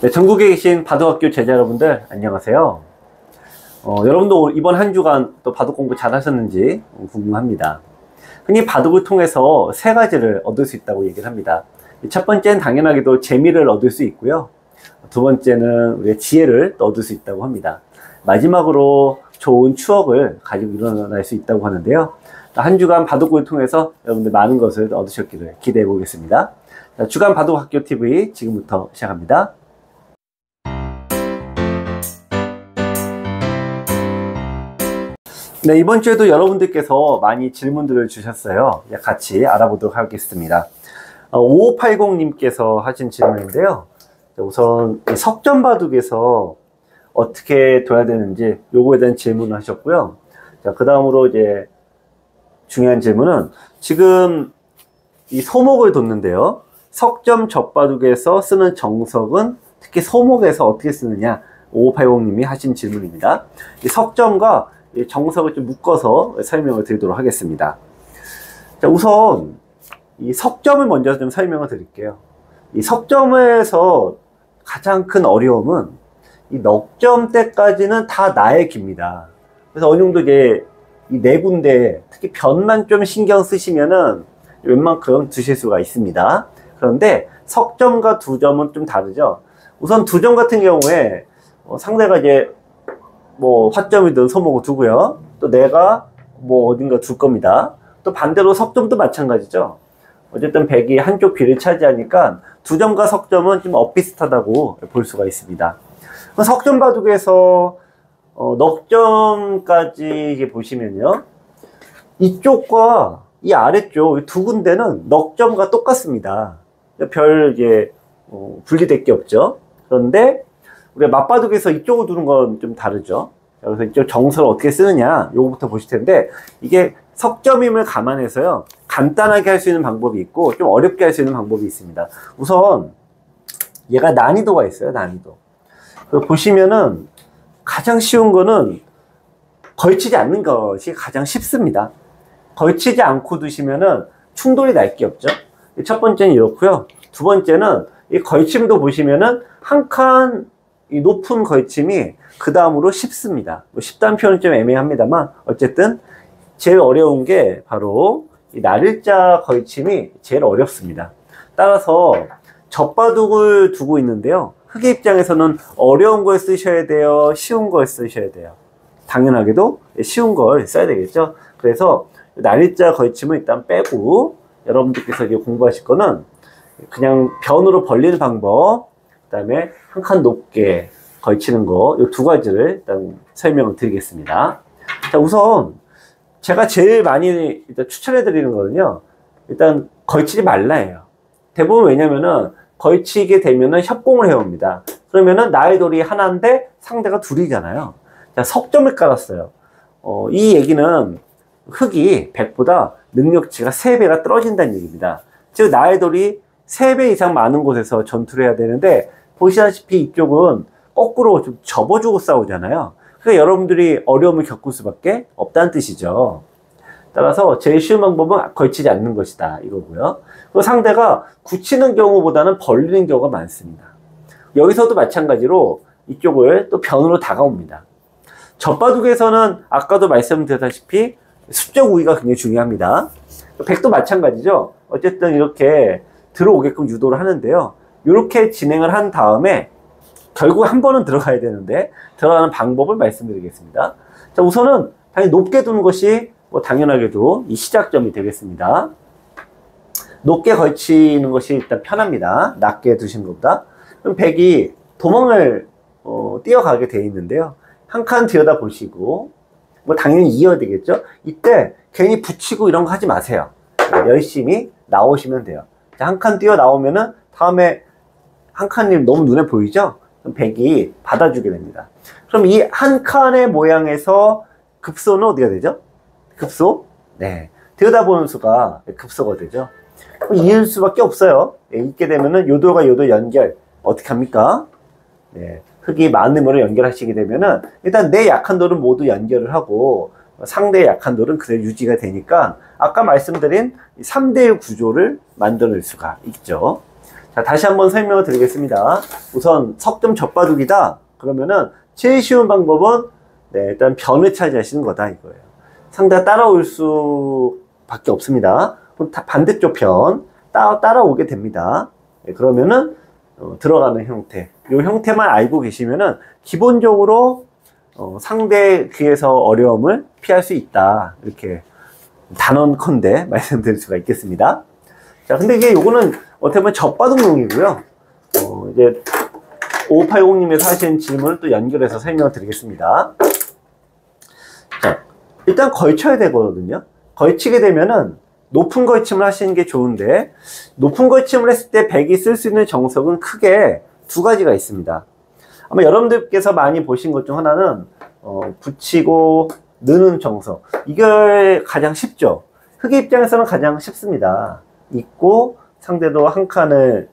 네, 전국에 계신 바둑학교 제자 여러분들 안녕하세요. 여러분도 이번 한 주간 또 바둑 공부 잘 하셨는지 궁금합니다. 흔히 바둑을 통해서 세 가지를 얻을 수 있다고 얘기를 합니다. 첫 번째는 당연하게도 재미를 얻을 수 있고요. 두 번째는 우리의 지혜를 얻을 수 있다고 합니다. 마지막으로 좋은 추억을 가지고 일어날 수 있다고 하는데요. 한 주간 바둑을 통해서 여러분들 많은 것을 얻으셨기를 기대해 보겠습니다. 주간 바둑학교 TV 지금부터 시작합니다. 네, 이번 주에도 여러분들께서 많이 질문들을 주셨어요. 같이 알아보도록 하겠습니다. 5580님께서 하신 질문인데요. 우선 석전바둑에서 어떻게 둬야 되는지 요거에 대한 질문을 하셨고요. 자, 그 다음으로 이제 중요한 질문은 지금 이 소목을 뒀는데요. 석점 젖바둑에서 쓰는 정석은 특히 소목에서 어떻게 쓰느냐 5580님이 하신 질문입니다. 이 석점과 이 정석을 좀 묶어서 설명을 드리도록 하겠습니다. 자, 우선 이 석점을 먼저 좀 설명을 드릴게요. 이 석점에서 가장 큰 어려움은 이 넉점 때까지는 다 나의 깁니다. 그래서 어느 정도 이제 이 네 군데 특히 변만 좀 신경 쓰시면은 웬만큼 드실 수가 있습니다. 그런데 석점과 두점은 좀 다르죠. 우선 두점 같은 경우에 상대가 이제 뭐 화점이든 소목을 두고요. 또 내가 뭐 어딘가 둘 겁니다. 또 반대로 석점도 마찬가지죠. 어쨌든 백이 한쪽 비를 차지하니까 두점과 석점은 좀 엇비슷하다고 볼 수가 있습니다. 석점 바둑에서 넉점까지 보시면요. 이쪽과 이 아래쪽 두 군데는 넉점과 똑같습니다. 별 이제 분리될 게 없죠. 그런데 우리가 맞바둑에서 이쪽을 두는 건 좀 다르죠. 그래서 이쪽 정석을 어떻게 쓰느냐 요거부터 보실 텐데 이게 석점임을 감안해서요 간단하게 할 수 있는 방법이 있고 좀 어렵게 할 수 있는 방법이 있습니다. 우선 얘가 난이도가 있어요. 난이도. 보시면은 가장 쉬운 거는 걸치지 않는 것이 가장 쉽습니다. 걸치지 않고 두시면은 충돌이 날 게 없죠. 첫 번째는 이렇고요. 두 번째는 이 걸침도 보시면은 한 칸 이 높은 걸침이 그 다음으로 쉽습니다. 뭐 쉽다는 표현은 좀 애매합니다만 어쨌든 제일 어려운 게 바로 이 날일자 걸침이 제일 어렵습니다. 따라서 젖바둑을 두고 있는데요. 흑의 입장에서는 어려운 걸 쓰셔야 돼요? 쉬운 걸 쓰셔야 돼요? 당연하게도 쉬운 걸 써야 되겠죠. 그래서 날일자 걸침을 일단 빼고 여러분들께서 이제 공부하실 거는 그냥 변으로 벌리는 방법, 그 다음에 한 칸 높게 걸치는 거, 이 두 가지를 일단 설명을 드리겠습니다. 자, 우선 제가 제일 많이 일단 추천해 드리는 거는요, 일단 걸치지 말라예요. 대부분 왜냐면은 걸치게 되면은 협공을 해옵니다. 그러면은 나의 돌이 하나인데 상대가 둘이잖아요. 자, 석점을 깔았어요. 이 얘기는 흑이 100보다 능력치가 3배가 떨어진다는 얘기입니다. 즉 나의 돌이 3배 이상 많은 곳에서 전투를 해야 되는데 보시다시피 이쪽은 거꾸로 좀 접어주고 싸우잖아요. 그러니까 여러분들이 어려움을 겪을 수밖에 없다는 뜻이죠. 따라서 제일 쉬운 방법은 걸치지 않는 것이다 이거고요. 그리고 상대가 굳히는 경우보다는 벌리는 경우가 많습니다. 여기서도 마찬가지로 이쪽을 또 변으로 다가옵니다. 젖바둑에서는 아까도 말씀드렸다시피 수적 우위가 굉장히 중요합니다. 백도 마찬가지죠. 어쨌든 이렇게 들어오게끔 유도를 하는데요. 이렇게 진행을 한 다음에 결국 한 번은 들어가야 되는데 들어가는 방법을 말씀드리겠습니다. 자, 우선은 당연히 높게 두는 것이 뭐 당연하게도 이 시작점이 되겠습니다. 높게 걸치는 것이 일단 편합니다. 낮게 두시는 것보다. 그럼 백이 도망을 뛰어가게 되어 있는데요. 한 칸 들여다 보시고 뭐 당연히 이어야 되겠죠. 이때 괜히 붙이고 이런 거 하지 마세요. 열심히 나오시면 돼요. 한 칸 뛰어 나오면은 다음에 한 칸이 너무 눈에 보이죠? 그럼 백이 받아주게 됩니다. 그럼 이 한 칸의 모양에서 급소는 어디가 되죠? 급소? 네. 들여다보는 수가 급소가 되죠. 그럼 이을 수밖에 없어요. 네, 있게 되면은 요도가 요도 연결. 어떻게 합니까? 네. 흑이 많은 물을 연결하시게 되면은 일단 내 약한 돌은 모두 연결을 하고 상대의 약한 돌은 그대로 유지가 되니까 아까 말씀드린 3대1 구조를 만들어낼 수가 있죠. 자, 다시 한번 설명을 드리겠습니다. 우선 석점 젖바둑이다. 그러면은 제일 쉬운 방법은 일단 변을 차지하시는 거다 이거예요. 상대가 따라올 수밖에 없습니다. 그럼 반대쪽 변 따라오게 됩니다. 그러면은 들어가는 형태, 이 형태만 알고 계시면은 기본적으로 상대 귀에서 어려움을 피할 수 있다. 이렇게 단언컨대 말씀드릴 수가 있겠습니다. 자, 근데 이게 요거는 어떻게 보면 젖바둑용이고요. 이제 5580님에서 하신 질문을 또 연결해서 설명을 드리겠습니다. 자, 일단 걸쳐야 되거든요. 걸치게 되면은 높은 걸침을 하시는 게 좋은데, 높은 걸침을 했을 때 백이 쓸 수 있는 정석은 크게 두 가지가 있습니다. 아마 여러분들께서 많이 보신 것 중 하나는 붙이고 느는 정석. 이게 가장 쉽죠. 흑의 입장에서는 가장 쉽습니다. 있고 상대도 한 칸을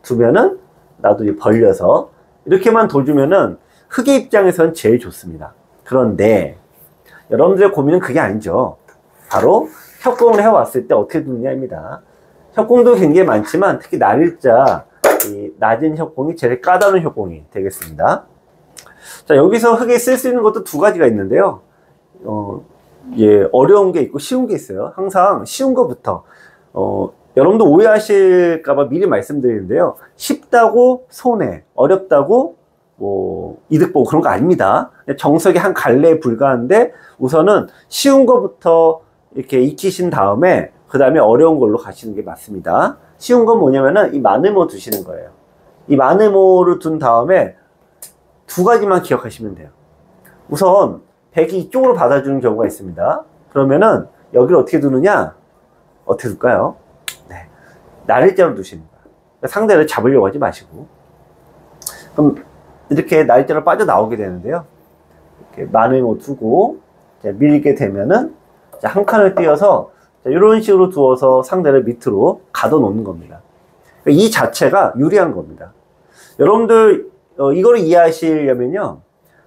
두면은 나도 벌려서 이렇게만 둬주면은 흑의 입장에서는 제일 좋습니다. 그런데 여러분들의 고민은 그게 아니죠. 바로 협공을 해왔을 때 어떻게 두느냐입니다. 협공도 굉장히 많지만 특히 날일자 이 낮은 협공이 제일 까다로운 협공이 되겠습니다. 자, 여기서 흑에 쓸 수 있는 것도 두 가지가 있는데요. 어려운 게 있고 쉬운 게 있어요. 항상 쉬운 것부터 여러분도 오해하실까봐 미리 말씀드리는데요. 쉽다고 손해, 어렵다고 뭐 이득 보고 그런 거 아닙니다. 정석이 한 갈래에 불과한데 우선은 쉬운 것부터 이렇게 익히신 다음에 그 다음에 어려운 걸로 가시는 게 맞습니다. 쉬운 건 뭐냐면은 이 마늘모 두시는 거예요. 이 마늘모를 둔 다음에 두 가지만 기억하시면 돼요. 우선 백이 이쪽으로 받아주는 경우가 있습니다. 그러면은 여기를 어떻게 두느냐? 어떻게 둘까요? 네, 날일자로 두시는 거예요. 상대를 잡으려고 하지 마시고. 그럼 이렇게 날일자로 빠져나오게 되는데요. 이렇게 마늘모 두고 밀게 되면은 한 칸을 띄어서 이런 식으로 두어서 상대를 밑으로 가둬 놓는 겁니다. 이 자체가 유리한 겁니다. 여러분들 이걸 이해하시려면요,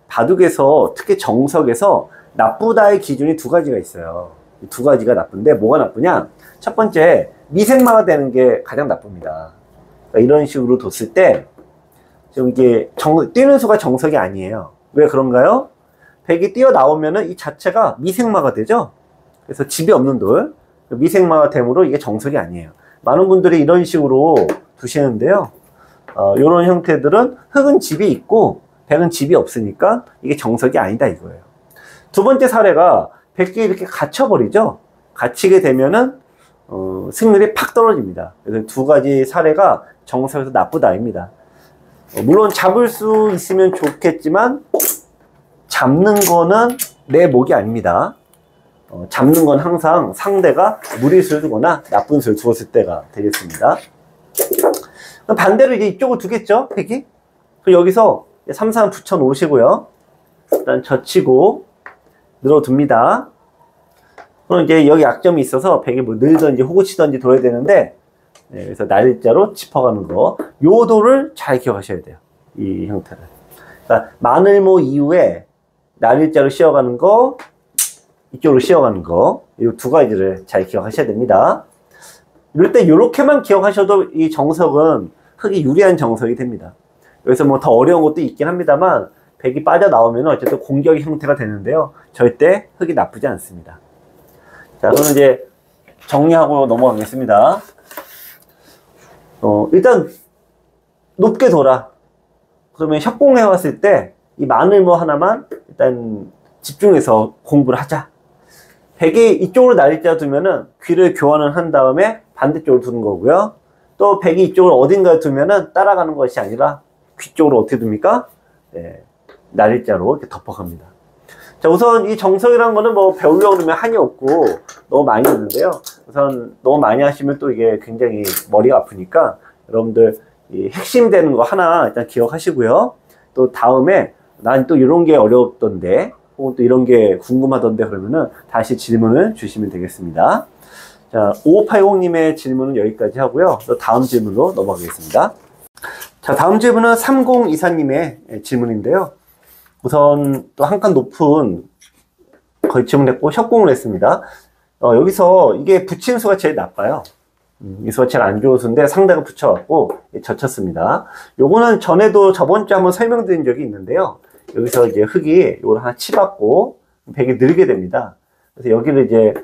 바둑에서 특히 정석에서 나쁘다의 기준이 두 가지가 있어요. 이 두 가지가 나쁜데 뭐가 나쁘냐? 첫 번째, 미생마가 되는 게 가장 나쁩니다. 그러니까 이런 식으로 뒀을 때 지금 이게 뛰는 수가 정석이 아니에요. 왜 그런가요? 백이 뛰어나오면은 이 자체가 미생마가 되죠. 그래서 집이 없는 돌, 미생마가 되므로 이게 정석이 아니에요. 많은 분들이 이런 식으로 두시는데요. 이런 형태들은 흑은 집이 있고 백은 집이 없으니까 이게 정석이 아니다 이거예요. 두 번째 사례가 백이 이렇게 갇혀버리죠. 갇히게 되면은 승률이 팍 떨어집니다. 그래서 두 가지 사례가 정석에서 나쁘다입니다. 물론 잡을 수 있으면 좋겠지만 잡는 거는 내 목이 아닙니다. 잡는 건 항상 상대가 무리수를 두거나 나쁜 수를 두었을 때가 되겠습니다. 반대로 이제 이쪽을 두겠죠, 백이? 그럼 여기서 3, 4 붙여 놓으시고요. 일단 젖히고 늘어둡니다. 그럼 이제 여기 약점이 있어서 백이 뭐 늘든지 호구치든지 둬야 되는데, 그래서 날일자로 짚어가는 거. 요 도를 잘 기억하셔야 돼요. 이 형태를. 그러니까 마늘모 이후에 날일자로 씌워가는 거, 이쪽으로 씌워가는 거, 이 두 가지를 잘 기억하셔야 됩니다. 이럴 때 이렇게만 기억하셔도 이 정석은 흑이 유리한 정석이 됩니다. 여기서 뭐 더 어려운 것도 있긴 합니다만 백이 빠져나오면 어쨌든 공격의 형태가 되는데요. 절대 흑이 나쁘지 않습니다. 자, 그럼 이제 정리하고 넘어가겠습니다. 일단 높게 돌아. 그러면 협공해 왔을 때 이 마늘모 하나만 일단 집중해서 공부를 하자. 백이 이쪽으로 날일자 두면은 귀를 교환을 한 다음에 반대쪽으로 두는 거고요. 또 백이 이쪽으로 어딘가에 두면은 따라가는 것이 아니라 귀 쪽으로 어떻게 둡니까? 네, 날일자로 이렇게 덮어갑니다. 자, 우선 이 정석이라는 거는 뭐 배우려고 그러면 한이 없고 너무 많이 있는데요. 우선 너무 많이 하시면 또 이게 굉장히 머리가 아프니까 여러분들 이 핵심 되는 거 하나 일단 기억하시고요. 또 다음에 난 또 이런 게 어려웠던데 혹은 또 이런 게 궁금하던데 그러면은 다시 질문을 주시면 되겠습니다. 자, 5580님의 질문은 여기까지 하고요. 또 다음 질문으로 넘어가겠습니다. 자, 다음 질문은 3024님의 질문인데요. 우선 또 한 칸 높은 걸침을 했고 협공을 했습니다. 여기서 이게 붙이는 수가 제일 나빠요. 이수가 제일 안 좋은 수인데 상대가 붙여갖고 젖혔습니다. 요거는 전에도 저번 주에 한번 설명드린 적이 있는데요. 여기서 이제 흙이 요걸 하나 치받고 백이 늘게 됩니다. 그래서 여기를 이제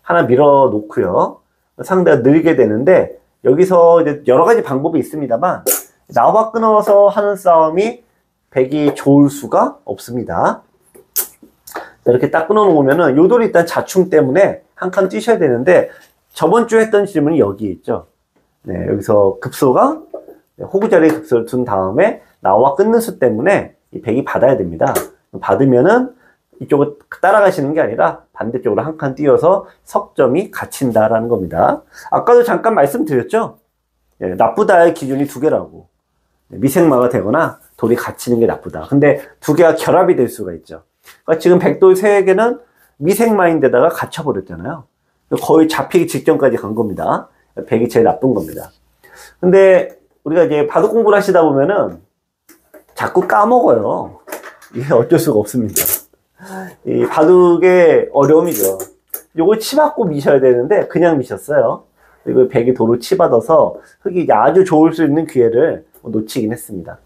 하나 밀어 놓고요. 상대가 늘게 되는데 여기서 이제 여러 가지 방법이 있습니다만 나와 끊어서 하는 싸움이 백이 좋을 수가 없습니다. 이렇게 딱 끊어 놓으면은 요 돌이 일단 자충 때문에 한 칸 뛰셔야 되는데 저번 주에 했던 질문이 여기 있죠. 네, 여기서 급소가 호구 자리에 급소를 둔 다음에 나와 끊는 수 때문에 이 백이 받아야 됩니다. 받으면은 이쪽을 따라가시는 게 아니라 반대쪽으로 한 칸 띄어서 석점이 갇힌다라는 겁니다. 아까도 잠깐 말씀드렸죠. 네, 나쁘다의 기준이 두 개라고. 미생마가 되거나 돌이 갇히는 게 나쁘다. 근데 두 개가 결합이 될 수가 있죠. 그러니까 지금 백돌 세 개는 미생마인데다가 갇혀버렸잖아요. 거의 잡히기 직전까지 간 겁니다. 백이 제일 나쁜 겁니다. 근데 우리가 이제 바둑 공부를 하시다 보면은 자꾸 까먹어요. 이게 어쩔 수가 없습니다. 이 바둑의 어려움이죠. 요걸 치받고 미셔야 되는데 그냥 미셨어요. 그리고 백이 돌을 치받아서 흙이 이제 아주 좋을 수 있는 기회를 놓치긴 했습니다.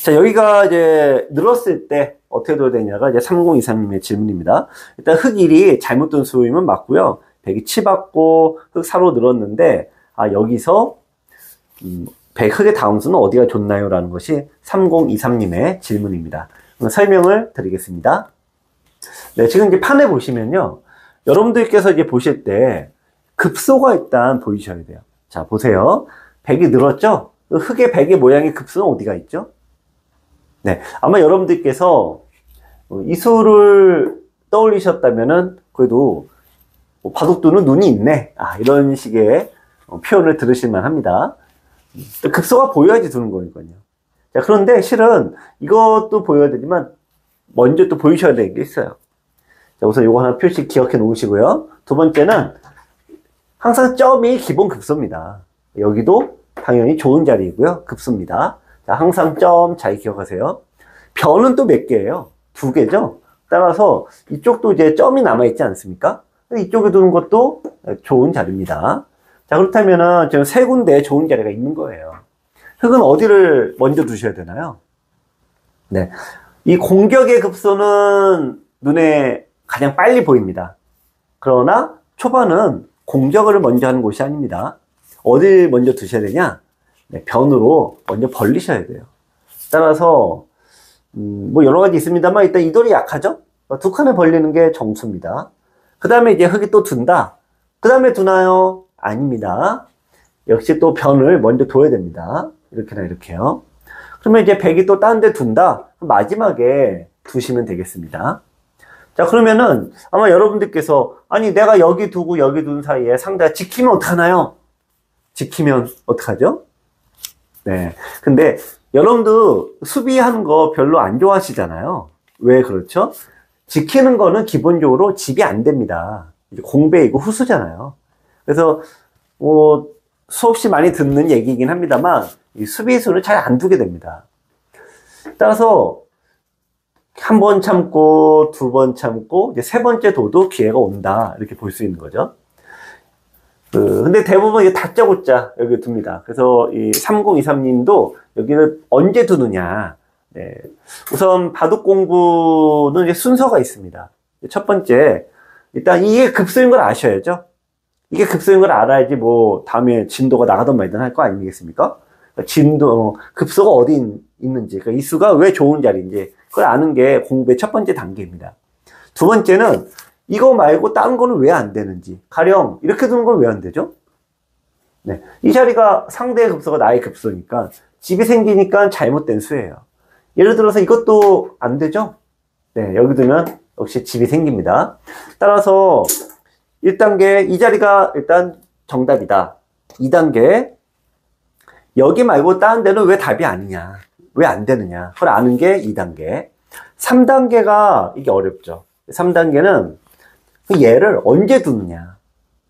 자, 여기가 이제 늘었을 때 어떻게 둬야 되냐가 이제 3023님의 질문입니다. 일단 흙 1이 잘못된 수임은 맞고요. 백이 치받고 흙 4로 늘었는데, 여기서, 흙의 다음 수는 어디가 좋나요? 라는 것이 3023님의 질문입니다. 설명을 드리겠습니다. 네, 지금 이제 판에 보시면요. 여러분들께서 이제 보실 때 급소가 일단 보이셔야 돼요. 자, 보세요. 백이 늘었죠? 흙의 백의 모양의 급소는 어디가 있죠? 네, 아마 여러분들께서 이 수를 떠올리셨다면은 그래도 바둑두는 눈이 있네. 이런 식의 표현을 들으실만 합니다. 급소가 보여야지 두는 거니까요. 자, 그런데 실은 이것도 보여야 되지만 먼저 또 보이셔야 되는 게 있어요. 자, 우선 이거 하나 표시 기억해 놓으시고요. 두 번째는 항상 점이 기본 급소입니다. 여기도 당연히 좋은 자리이고요. 급소입니다. 자, 항상 점 잘 기억하세요. 변은 또 몇 개예요? 두 개죠? 따라서 이쪽도 이제 점이 남아있지 않습니까? 이쪽에 두는 것도 좋은 자리입니다. 자, 그렇다면은 지금 세 군데 좋은 자리가 있는 거예요. 흙은 어디를 먼저 두셔야 되나요? 네. 이 공격의 급소는 눈에 가장 빨리 보입니다. 그러나 초반은 공격을 먼저 하는 곳이 아닙니다. 어디 먼저 두셔야 되냐? 네, 변으로 먼저 벌리셔야 돼요. 따라서 뭐 여러 가지 있습니다만 일단 이 돌이 약하죠? 두 칸을 벌리는 게 정수입니다. 그 다음에 이제 흙이 또 둔다. 그 다음에 두나요? 아닙니다. 역시 또 변을 먼저 둬야 됩니다. 이렇게나 이렇게요. 그러면 이제 백이 또 다른 데 둔다. 마지막에 두시면 되겠습니다. 자, 그러면은 아마 여러분들께서 아니 내가 여기 두고 여기 둔 사이에 상대가 지키면 어떡하나요? 지키면 어떡하죠? 네. 근데 여러분도 수비하는 거 별로 안 좋아하시잖아요. 왜 그렇죠? 지키는 거는 기본적으로 집이 안 됩니다. 공배이고 후수잖아요. 그래서 뭐 수없이 많이 듣는 얘기이긴 합니다만 이 수비수는 잘 안 두게 됩니다. 따라서 한 번 참고 두 번 참고 이제 세 번째 둬도 기회가 온다 이렇게 볼 수 있는 거죠. 근데 대부분 이게 다짜고짜 여기 둡니다. 그래서 이 3023님도 여기를 언제 두느냐. 네. 우선 바둑 공부는 이제 순서가 있습니다. 첫 번째, 일단 이게 급소인 걸 아셔야죠. 이게 급소인 걸 알아야지 뭐 다음에 진도가 나가던 말든 할 거 아니겠습니까? 급소가 어디 있는지, 그러니까 이 수가 왜 좋은 자리인지 그걸 아는 게 공부의 첫 번째 단계입니다. 두 번째는 이거 말고 다른 거는 왜 안 되는지. 가령 이렇게 두는 건 왜 안 되죠? 네, 이 자리가 상대의 급소가 나의 급소니까 집이 생기니까 잘못된 수예요. 예를 들어서 이것도 안 되죠? 네, 여기 두면 역시 집이 생깁니다. 따라서 1단계 이 자리가 일단 정답이다. 2단계 여기 말고 다른 데는 왜 답이 아니냐, 왜 안 되느냐, 그걸 아는 게 2단계. 3단계가 이게 어렵죠. 3단계는 얘를 언제 두느냐.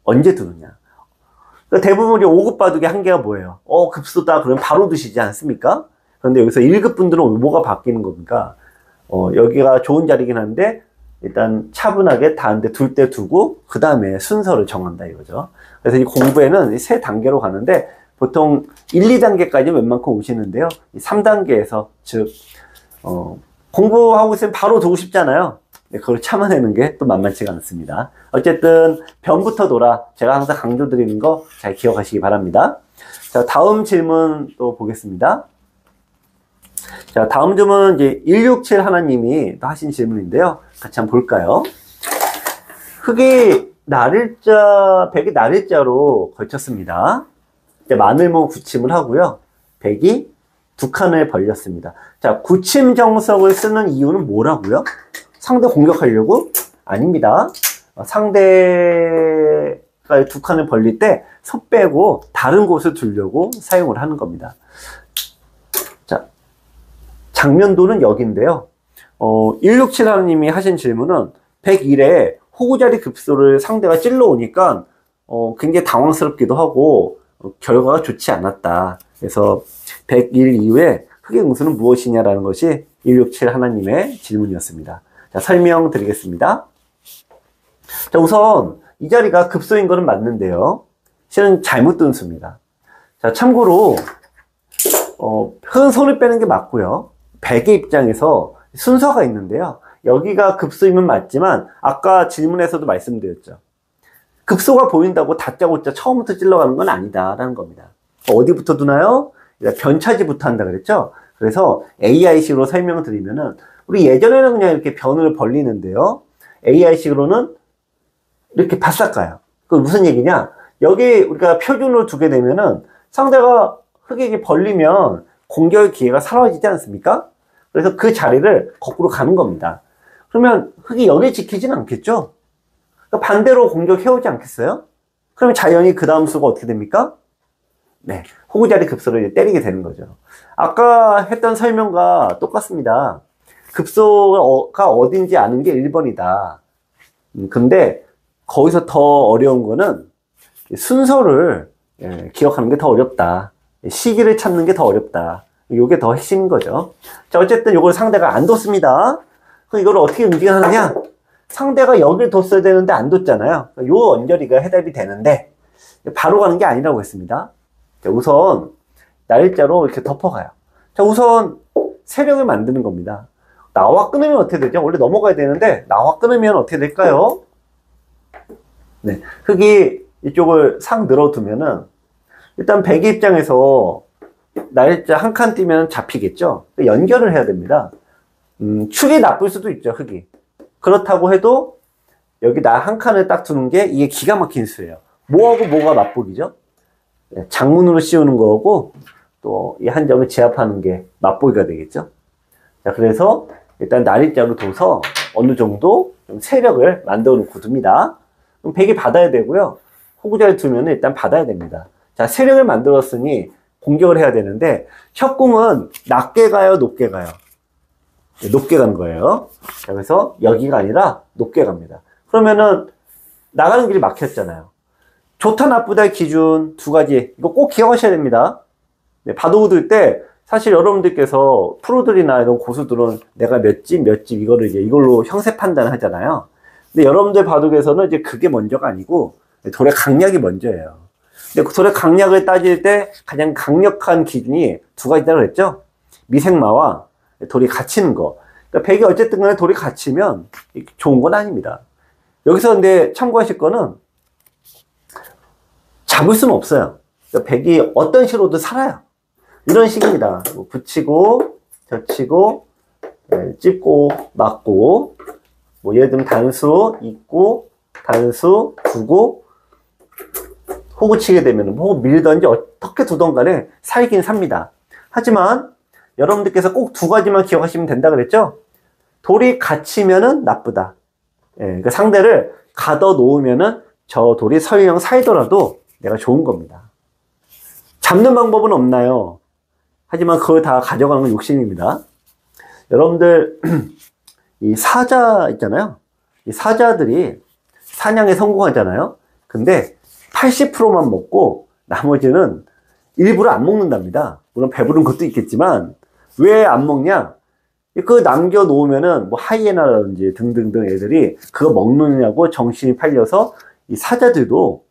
그러니까 대부분 5급 바둑의 한계가 뭐예요? 급소다 그러면 바로 두시지 않습니까? 그런데 여기서 1급 분들은 뭐가 바뀌는 겁니까? 여기가 좋은 자리긴 한데 일단 차분하게 다른데 둘 때 두고 그 다음에 순서를 정한다 이거죠. 그래서 이 공부에는 세 단계로 가는데 보통 1, 2단계까지 웬만큼 오시는데요. 3단계에서 즉 공부하고 있으면 바로 두고 싶잖아요. 그걸 참아내는 게 또 만만치가 않습니다. 어쨌든 변부터 돌아 제가 항상 강조드리는 거 잘 기억하시기 바랍니다. 자, 다음 질문 또 보겠습니다. 자, 다음 질문은 이제 167 하나님이 또 하신 질문인데요. 같이 한번 볼까요? 흙이 날일자, 백이 날일자로 걸쳤습니다. 이제 마늘모 굳힘을 하고요. 백이 두 칸을 벌렸습니다. 자, 굳힘 정석을 쓰는 이유는 뭐라고요? 상대 공격하려고? 아닙니다. 상대가 두 칸을 벌릴 때 서 빼고 다른 곳을 두려고 사용을 하는 겁니다. 자, 장면도는 여기인데요. 167 하나님이 하신 질문은 101에 호구자리 급소를 상대가 찔러 오니까 굉장히 당황스럽기도 하고 결과가 좋지 않았다. 그래서 101 이후에 흑의 응수는 무엇이냐라는 것이 167 하나님의 질문이었습니다. 자, 설명드리겠습니다. 자, 우선 이 자리가 급소인 것은 맞는데요. 실은 잘못 든 수입니다. 자, 참고로 흑은 손을 빼는 게 맞고요. 백의 입장에서 순서가 있는데요. 여기가 급소이면 맞지만 아까 질문에서도 말씀드렸죠. 급소가 보인다고 다짜고짜 처음부터 찔러가는 건 아니다라는 겁니다. 어디부터 두나요? 변차지부터 한다 그랬죠. 그래서 AI식으로 설명을 드리면은 우리 예전에는 그냥 이렇게 변을 벌리는데요. AI식으로는 이렇게 바싹 가요. 그 무슨 얘기냐? 여기 우리가 표준으로 두게 되면은 상대가 흑에게 벌리면 공격 기회가 사라지지 않습니까? 그래서 그 자리를 거꾸로 가는 겁니다. 그러면 흑이 여기 지키지는 않겠죠? 그러니까 반대로 공격해오지 않겠어요? 그러면 자연히 그 다음 수가 어떻게 됩니까? 네, 호구자리 급소를 때리게 되는 거죠. 아까 했던 설명과 똑같습니다. 급소가 어딘지 아는 게 1번이다. 근데 거기서 더 어려운 거는 순서를 기억하는 게 더 어렵다. 시기를 찾는 게 더 어렵다. 이게 더 핵심인 거죠. 자, 어쨌든 이걸 상대가 안 뒀습니다. 그럼 이걸 어떻게 응징하느냐? 상대가 여기를 뒀어야 되는데 안 뒀잖아요. 요 언저리가 해답이 되는데 바로 가는 게 아니라고 했습니다. 자, 우선 날짜로 이렇게 덮어가요. 자, 우선 세력을 만드는 겁니다. 나와 끊으면 어떻게 되죠? 원래 넘어가야 되는데 나와 끊으면 어떻게 될까요? 네, 흑이 이쪽을 상 늘어두면은 일단 백의 입장에서 날짜 한 칸 띄면 잡히겠죠. 연결을 해야 됩니다. 축이 나쁠 수도 있죠, 흑이. 그렇다고 해도 여기 나 한 칸을 딱 두는 게 이게 기가 막힌 수예요. 뭐하고 뭐가 맞보기죠? 장문으로 씌우는 거고 또 이 한 점을 제압하는 게 맞보기가 되겠죠. 자, 그래서 일단 날일자로 둬서 어느 정도 좀 세력을 만들어 놓고 둡니다. 그럼 백이 받아야 되고요. 호구자를 두면 일단 받아야 됩니다. 자, 세력을 만들었으니 공격을 해야 되는데 협공은 낮게 가요, 높게 가요? 네, 높게 간 거예요. 자, 그래서 여기가 아니라 높게 갑니다. 그러면은 나가는 길이 막혔잖아요. 좋다 나쁘다의 기준 두 가지, 이거 꼭 기억하셔야 됩니다. 네, 바둑을 둘 때 사실 여러분들께서 프로들이나 이런 고수들은 내가 몇 집 이거를 이제 이걸로 형세 판단을 하잖아요. 근데 여러분들 바둑에서는 이제 그게 먼저가 아니고 돌의 강약이 먼저예요. 근데 돌의 강약을 따질 때 가장 강력한 기준이 두 가지라고 했죠. 미생마와 돌이 갇히는 거. 그러니까 백이 어쨌든 간에 돌이 갇히면 좋은 건 아닙니다. 여기서 근데 참고하실 거는 잡을 수는 없어요. 그러니까 백이 어떤 식으로도 살아요. 이런 식입니다. 뭐 붙이고, 젖히고, 찝고, 막고, 뭐 예를 들면 단수, 잇고, 단수, 두고, 호구 치게 되면, 호구 밀던지 어떻게 두던 간에 살긴 삽니다. 하지만, 여러분들께서 꼭 두 가지만 기억하시면 된다 그랬죠? 돌이 갇히면은 나쁘다. 그러니까 상대를 가둬 놓으면은 저 돌이 설령 살더라도 내가 좋은 겁니다. 잡는 방법은 없나요? 하지만 그걸 다 가져가는 건 욕심입니다. 여러분들, 이 사자 있잖아요. 이 사자들이 사냥에 성공하잖아요. 근데 80%만 먹고 나머지는 일부러 안 먹는답니다. 물론 배부른 것도 있겠지만 왜 안 먹냐? 그 남겨놓으면은 뭐 하이에나라든지 등등등 애들이 그거 먹느냐고 정신이 팔려서 이 사자들도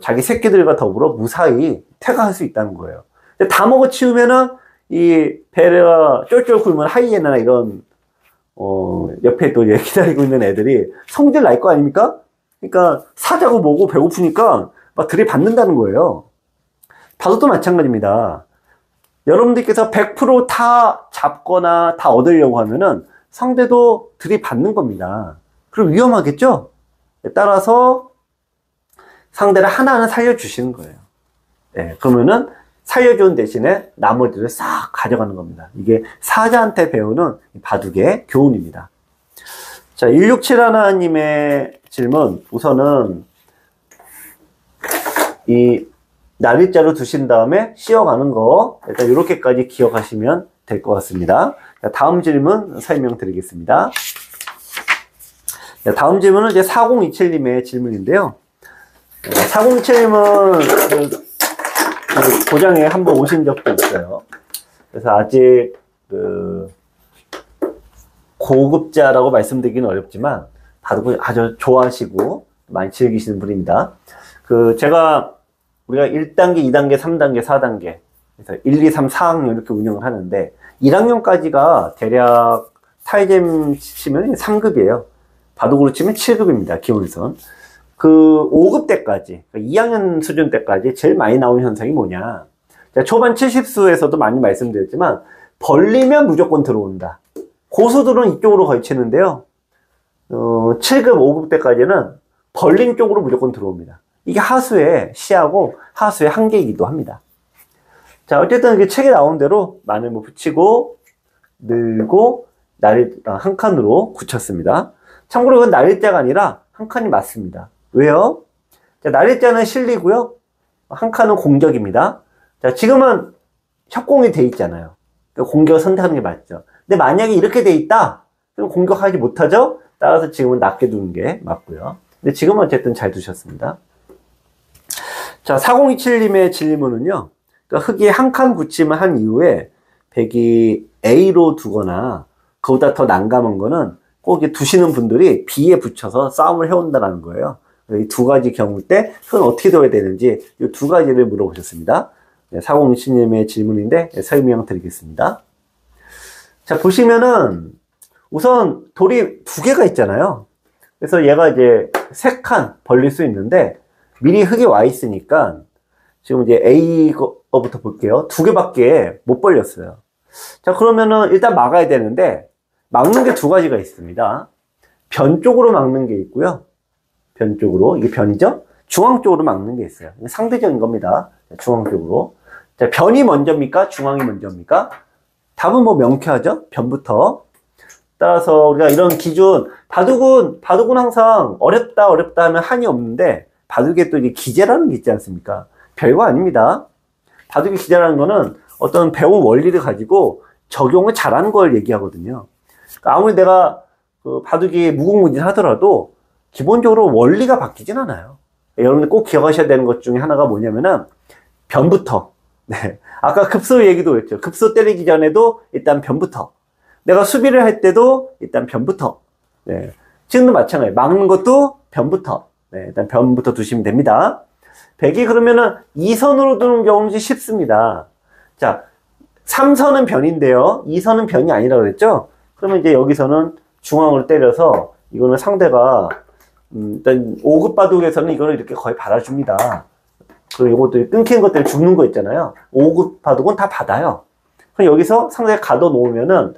자기 새끼들과 더불어 무사히 퇴가할 수 있다는 거예요. 근데 다 먹어치우면은 이 배가 쫄쫄 굶은 하이에나나 이런 옆에 또 기다리고 있는 애들이 성질 날 거 아닙니까? 그러니까 사자고 뭐고 배고프니까 막 들이받는다는 거예요. 바둑도 마찬가지입니다. 여러분들께서 100% 다 잡거나 다 얻으려고 하면은 상대도 들이받는 겁니다. 그럼 위험하겠죠? 따라서 상대를 하나하나 살려주시는 거예요. 네, 그러면은 살려주는 대신에 나머지를 싹 가져가는 겁니다. 이게 사자한테 배우는 바둑의 교훈입니다. 자, 1671님의 질문. 우선은 이 날일자로 두신 다음에 씌어가는 거 일단 이렇게까지 기억하시면 될 것 같습니다. 자, 다음 질문 설명드리겠습니다. 자, 다음 질문은 이제 4027님의 질문인데요. 4027님은 고장에 한번 오신 적도 있어요. 그래서 아직 고급자라고 말씀드리기는 어렵지만 바둑을 아주 좋아하시고 많이 즐기시는 분입니다. 우리가 1단계, 2단계, 3단계, 4단계 그래서 1, 2, 3, 4학년 이렇게 운영을 하는데 1학년까지가 대략 타이잼 치면 3급이에요. 바둑으로 치면 7급입니다. 기본선. 5급 때까지, 2학년 수준 때까지 제일 많이 나오는 현상이 뭐냐. 초반 70수에서도 많이 말씀드렸지만, 벌리면 무조건 들어온다. 고수들은 이쪽으로 거의 치는데요. 7급, 5급 때까지는 벌린 쪽으로 무조건 들어옵니다. 이게 하수의 시하고 하수의 한계이기도 합니다. 자, 어쨌든 이게 책에 나온 대로 마늘무 붙이고, 늘고, 한 칸으로 굳혔습니다. 참고로 이건 날일자가 아니라 한 칸이 맞습니다. 왜요? 자, 날일자는 실리고요. 한 칸은 공격입니다. 자, 지금은 협공이 돼 있잖아요. 그러니까 공격을 선택하는 게 맞죠. 근데 만약에 이렇게 돼 있다? 그럼 공격하지 못하죠? 따라서 지금은 낮게 두는 게 맞고요. 근데 지금은 어쨌든 잘 두셨습니다. 자, 4027님의 질문은요. 그러니까 흙이 한 칸 굳힘을 한 이후에 백이 A로 두거나 그보다 더 난감한 거는 꼭 두시는 분들이 B에 붙여서 싸움을 해온다는 거예요. 이 두 가지 경우 때 흙은 어떻게 둬야 되는지 이 두 가지를 물어보셨습니다. 네, 4027님의 질문인데 설명 드리겠습니다. 자, 보시면은 우선 돌이 두 개가 있잖아요. 그래서 얘가 이제 3칸 벌릴 수 있는데 미리 흙이 와 있으니까 지금 이제 A 거부터 볼게요. 2개밖에 못 벌렸어요. 자, 그러면은 일단 막아야 되는데 막는 게 두 가지가 있습니다. 변 쪽으로 막는 게 있고요. 변 쪽으로, 이게 변이죠? 중앙 쪽으로 막는 게 있어요. 상대적인 겁니다. 중앙 쪽으로. 자, 변이 먼저입니까? 중앙이 먼저입니까? 답은 뭐 명쾌하죠? 변부터. 따라서 우리가 이런 기준, 바둑은 항상 어렵다 하면 한이 없는데, 바둑에 또 이게 기제라는 게 있지 않습니까? 별거 아닙니다. 바둑의 기제라는 거는 어떤 배운 원리를 가지고 적용을 잘하는 걸 얘기하거든요. 그러니까 아무리 내가 바둑이 무궁무진하더라도 기본적으로 원리가 바뀌진 않아요. 여러분들 꼭 기억하셔야 되는 것 중에 하나가 뭐냐면은 변부터. 네. 아까 급소 얘기도 했죠. 급소 때리기 전에도 일단 변부터. 내가 수비를 할 때도 일단 변부터. 네. 지금도 마찬가지예요. 막는 것도 변부터. 네. 일단 변부터 두시면 됩니다. 백이 그러면은 2선으로 두는 경우는 쉽습니다. 자, 3선은 변인데요. 2선은 변이 아니라고 그랬죠? 그러면 이제 여기서는 중앙으로 때려서 이거는 상대가 일단 5급 바둑에서는 이거를 이렇게 거의 받아줍니다. 그리고 이것도 끊긴 것 때문에 죽는 거 있잖아요. 5급 바둑은 다 받아요. 그럼 여기서 상대가 가둬 놓으면은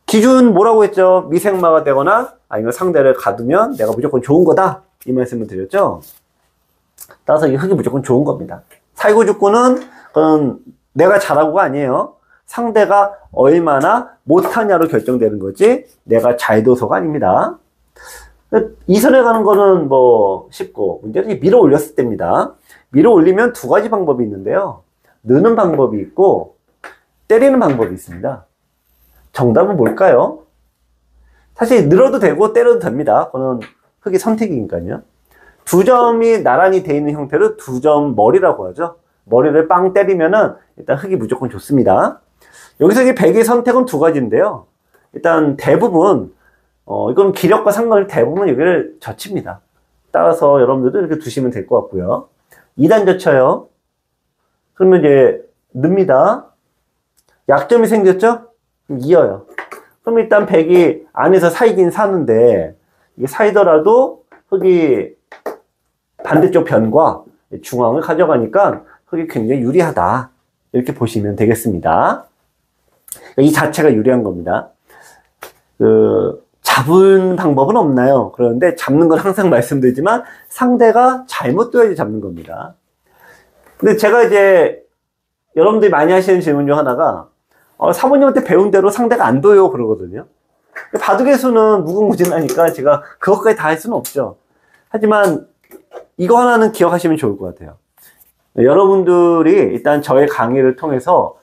기준 뭐라고 했죠? 미생마가 되거나 아니면 상대를 가두면 내가 무조건 좋은 거다. 이 말씀을 드렸죠? 따라서 이 흙이 무조건 좋은 겁니다. 사이고죽구는 그건 내가 잘하고가 아니에요. 상대가 얼마나 못하냐로 결정되는 거지 내가 잘 둬서가 아닙니다. 2선에 가는 거는 뭐 쉽고 문제는 밀어 올렸을 때입니다. 밀어 올리면 두 가지 방법이 있는데요. 느는 방법이 있고 때리는 방법이 있습니다. 정답은 뭘까요? 사실 늘어도 되고 때려도 됩니다. 그거는 흙의 선택이니까요. 두 점이 나란히 돼 있는 형태를 두 점 머리라고 하죠. 머리를 빵 때리면은 일단 흙이 무조건 좋습니다. 여기서 이제 백의 선택은 두 가지인데요. 일단 대부분 이건 기력과 상관없이 대부분 여기를 젖힙니다. 따라서 여러분들도 이렇게 두시면 될 것 같고요. 2단 젖혀요. 그러면 이제 늡니다. 약점이 생겼죠? 이어요. 그럼 일단 백이 안에서 사이긴 사는데 이게 사이더라도 흑이 반대쪽 변과 중앙을 가져가니까 흑이 굉장히 유리하다. 이렇게 보시면 되겠습니다. 이 자체가 유리한 겁니다. 잡은 방법은 없나요? 그런데 잡는 건 항상 말씀드리지만 상대가 잘못되어야지 잡는 겁니다. 근데 제가 이제 여러분들이 많이 하시는 질문 중 하나가 사모님한테 배운 대로 상대가 안 둬요 그러거든요. 바둑의 수는 무궁무진하니까 제가 그것까지 다 할 수는 없죠. 하지만 이거 하나는 기억하시면 좋을 것 같아요. 여러분들이 일단 저의 강의를 통해서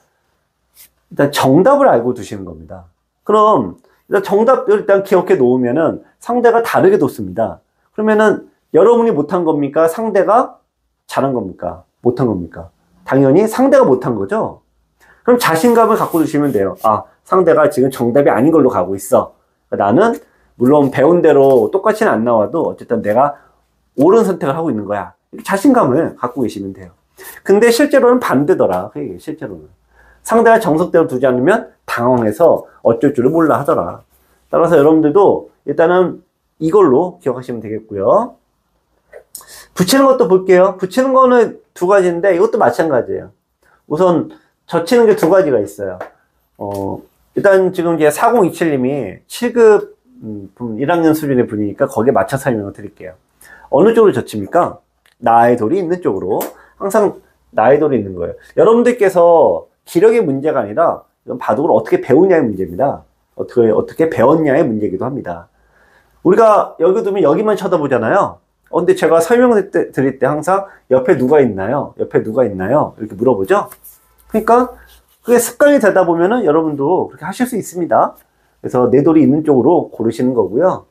일단 정답을 알고 두시는 겁니다. 그럼 일단 정답을 일단 기억해 놓으면은 상대가 다르게 뒀습니다. 그러면은 여러분이 못한 겁니까? 상대가 잘한 겁니까? 못한 겁니까? 당연히 상대가 못한 거죠. 그럼 자신감을 갖고 두시면 돼요. 아, 상대가 지금 정답이 아닌 걸로 가고 있어. 나는 물론 배운 대로 똑같이는 안 나와도 어쨌든 내가 옳은 선택을 하고 있는 거야. 이렇게 자신감을 갖고 계시면 돼요. 근데 실제로는 반대더라. 실제로는. 상대가 정석대로 두지 않으면 당황해서 어쩔 줄을 몰라 하더라. 따라서 여러분들도 일단은 이걸로 기억하시면 되겠고요. 붙이는 것도 볼게요. 붙이는 거는 두 가지인데 이것도 마찬가지예요. 우선 젖히는 게 두 가지가 있어요. 일단 지금 이제 4027님이 7급 1학년 수준의 분이니까 거기에 맞춰 설명을 드릴게요. 어느 쪽으로 젖힙니까? 나의 돌이 있는 쪽으로. 항상 나의 돌이 있는 거예요. 여러분들께서 기력의 문제가 아니라 이건 바둑을 어떻게 배우냐의 문제입니다. 어떻게 배웠냐의 문제이기도 합니다. 우리가 여기 두면 여기만 쳐다보잖아요. 근데 제가 설명을 드릴 때 항상 옆에 누가 있나요? 옆에 누가 있나요? 이렇게 물어보죠. 그러니까 그게 습관이 되다 보면은 여러분도 그렇게 하실 수 있습니다. 그래서 내 돌이 있는 쪽으로 고르시는 거고요.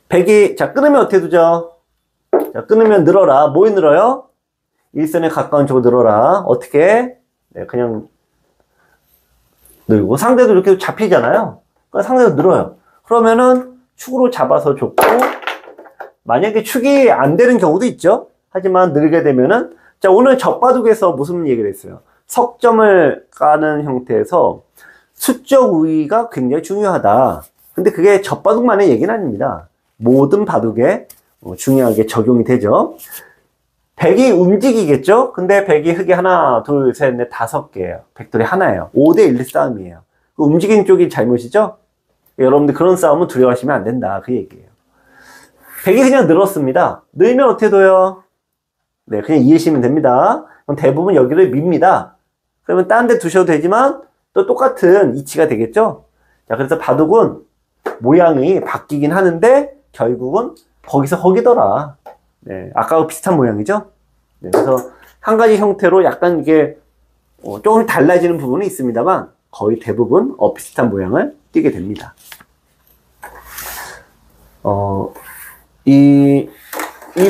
백이 자 끊으면 어떻게 두죠? 자 끊으면 늘어라. 뭐에 늘어요? 일선에 가까운 쪽으로 늘어라. 어떻게? 네, 그냥 늘고 상대도 이렇게 잡히잖아요. 그러니까 상대도 늘어요. 그러면은 축으로 잡아서 좋고 만약에 축이 안 되는 경우도 있죠. 하지만 늘게 되면은 자 오늘 젖바둑에서 무슨 얘기를 했어요? 석점을 까는 형태에서 수적 우위가 굉장히 중요하다. 근데 그게 젖바둑만의 얘기는 아닙니다. 모든 바둑에 중요하게 적용이 되죠. 백이 움직이겠죠? 근데 백이 흑이 하나, 둘, 셋, 넷, 5개예요. 백돌이 하나예요. 5대1 싸움이에요. 그 움직이는 쪽이 잘못이죠? 여러분들 그런 싸움은 두려워하시면 안 된다. 그 얘기예요. 백이 그냥 늘었습니다. 늘면 어떻게 둬요? 네, 그냥 이해하시면 됩니다. 그럼 대부분 여기를 밉니다. 그러면 딴 데 두셔도 되지만 또 똑같은 이치가 되겠죠? 자, 그래서 바둑은 모양이 바뀌긴 하는데 결국은 거기서 거기더라. 네, 아까와 비슷한 모양이죠? 네, 그래서 한 가지 형태로 약간 이게 조금 달라지는 부분이 있습니다만 거의 대부분 비슷한 모양을 띠게 됩니다. 이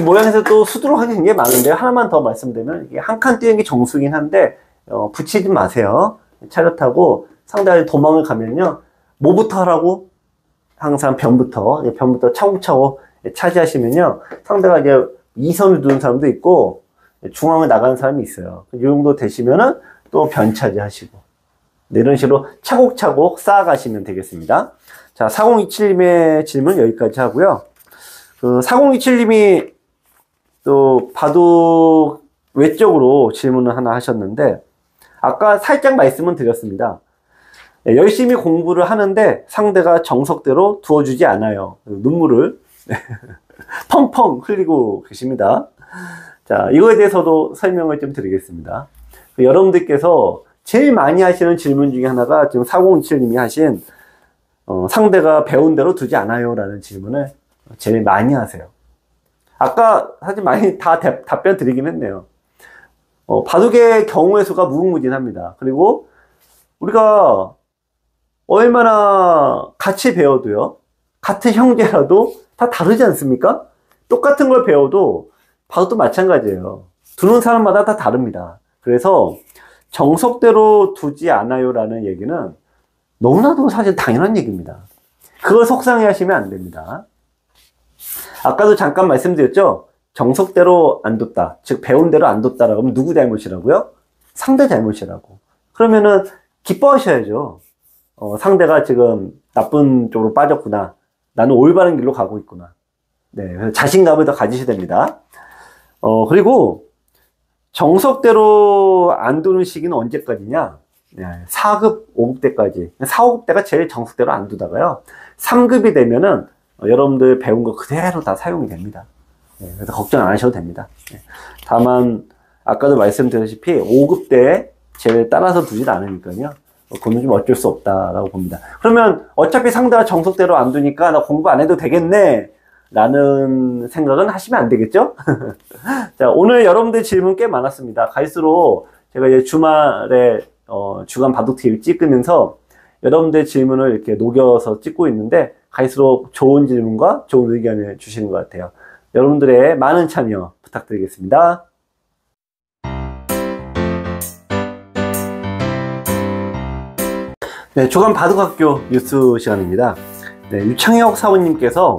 모양에서 또 수두룩하게 굉장히 많은데 하나만 더 말씀드리면 이게 한 칸 띄는 게 정수긴 한데 붙이지 마세요. 차렷하고 상대가 도망을 가면요. 뭐부터 하라고? 항상 변부터 차곡차곡 차지하시면요. 상대가 이제 2선을 두는 사람도 있고 중앙을 나가는 사람이 있어요. 이 정도 되시면은 또 변 차지하시고 네, 이런 식으로 차곡차곡 쌓아가시면 되겠습니다. 자, 4027님의 질문 여기까지 하고요. 4027님이 또 바둑 외적으로 질문을 하나 하셨는데 아까 살짝 말씀은 드렸습니다. 열심히 공부를 하는데 상대가 정석대로 두어주지 않아요. 눈물을 펑펑 흘리고 계십니다. 자, 이거에 대해서도 설명을 좀 드리겠습니다. 여러분들께서 제일 많이 하시는 질문 중에 하나가 지금 4027님이 하신 상대가 배운 대로 두지 않아요 라는 질문을 제일 많이 하세요. 아까 사실 많이 다 답변 드리긴 했네요. 바둑의 경우의 수가 무궁무진합니다. 그리고 우리가 얼마나 같이 배워도요, 같은 형제라도 다 다르지 않습니까? 똑같은 걸 배워도 바둑도 마찬가지예요. 두는 사람마다 다 다릅니다. 그래서 정석대로 두지 않아요 라는 얘기는 너무나도 사실 당연한 얘기입니다. 그걸 속상해 하시면 안 됩니다. 아까도 잠깐 말씀드렸죠? 정석대로 안 뒀다. 즉, 배운 대로 안 뒀다라고 하면 누구 잘못이라고요? 상대 잘못이라고. 그러면은 기뻐하셔야죠. 상대가 지금 나쁜 쪽으로 빠졌구나. 나는 올바른 길로 가고 있구나. 네, 그래서 자신감을 더 가지셔야 됩니다. 그리고 정석대로 안 두는 시기는 언제까지냐? 네, 4급, 5급 때까지. 4, 5급 때가 제일 정석대로 안 두다가요. 3급이 되면은 여러분들 배운 거 그대로 다 사용이 됩니다. 네, 그래서 걱정 안 하셔도 됩니다. 네, 다만 아까도 말씀드렸다시피 5급 때 제일 따라서 두질 않으니까요. 그건 좀 어쩔 수 없다라고 봅니다. 그러면 어차피 상대가 정석대로 안 두니까 나 공부 안 해도 되겠네 라는 생각은 하시면 안 되겠죠? 자, 오늘 여러분들 질문 꽤 많았습니다. 갈수록 제가 이제 주말에 주간 바둑 TV 찍으면서 여러분들 질문을 이렇게 녹여서 찍고 있는데 갈수록 좋은 질문과 좋은 의견을 주시는 것 같아요. 여러분들의 많은 참여 부탁드리겠습니다. 네, 주간 바둑학교 뉴스 시간입니다. 네, 유창혁 사원님께서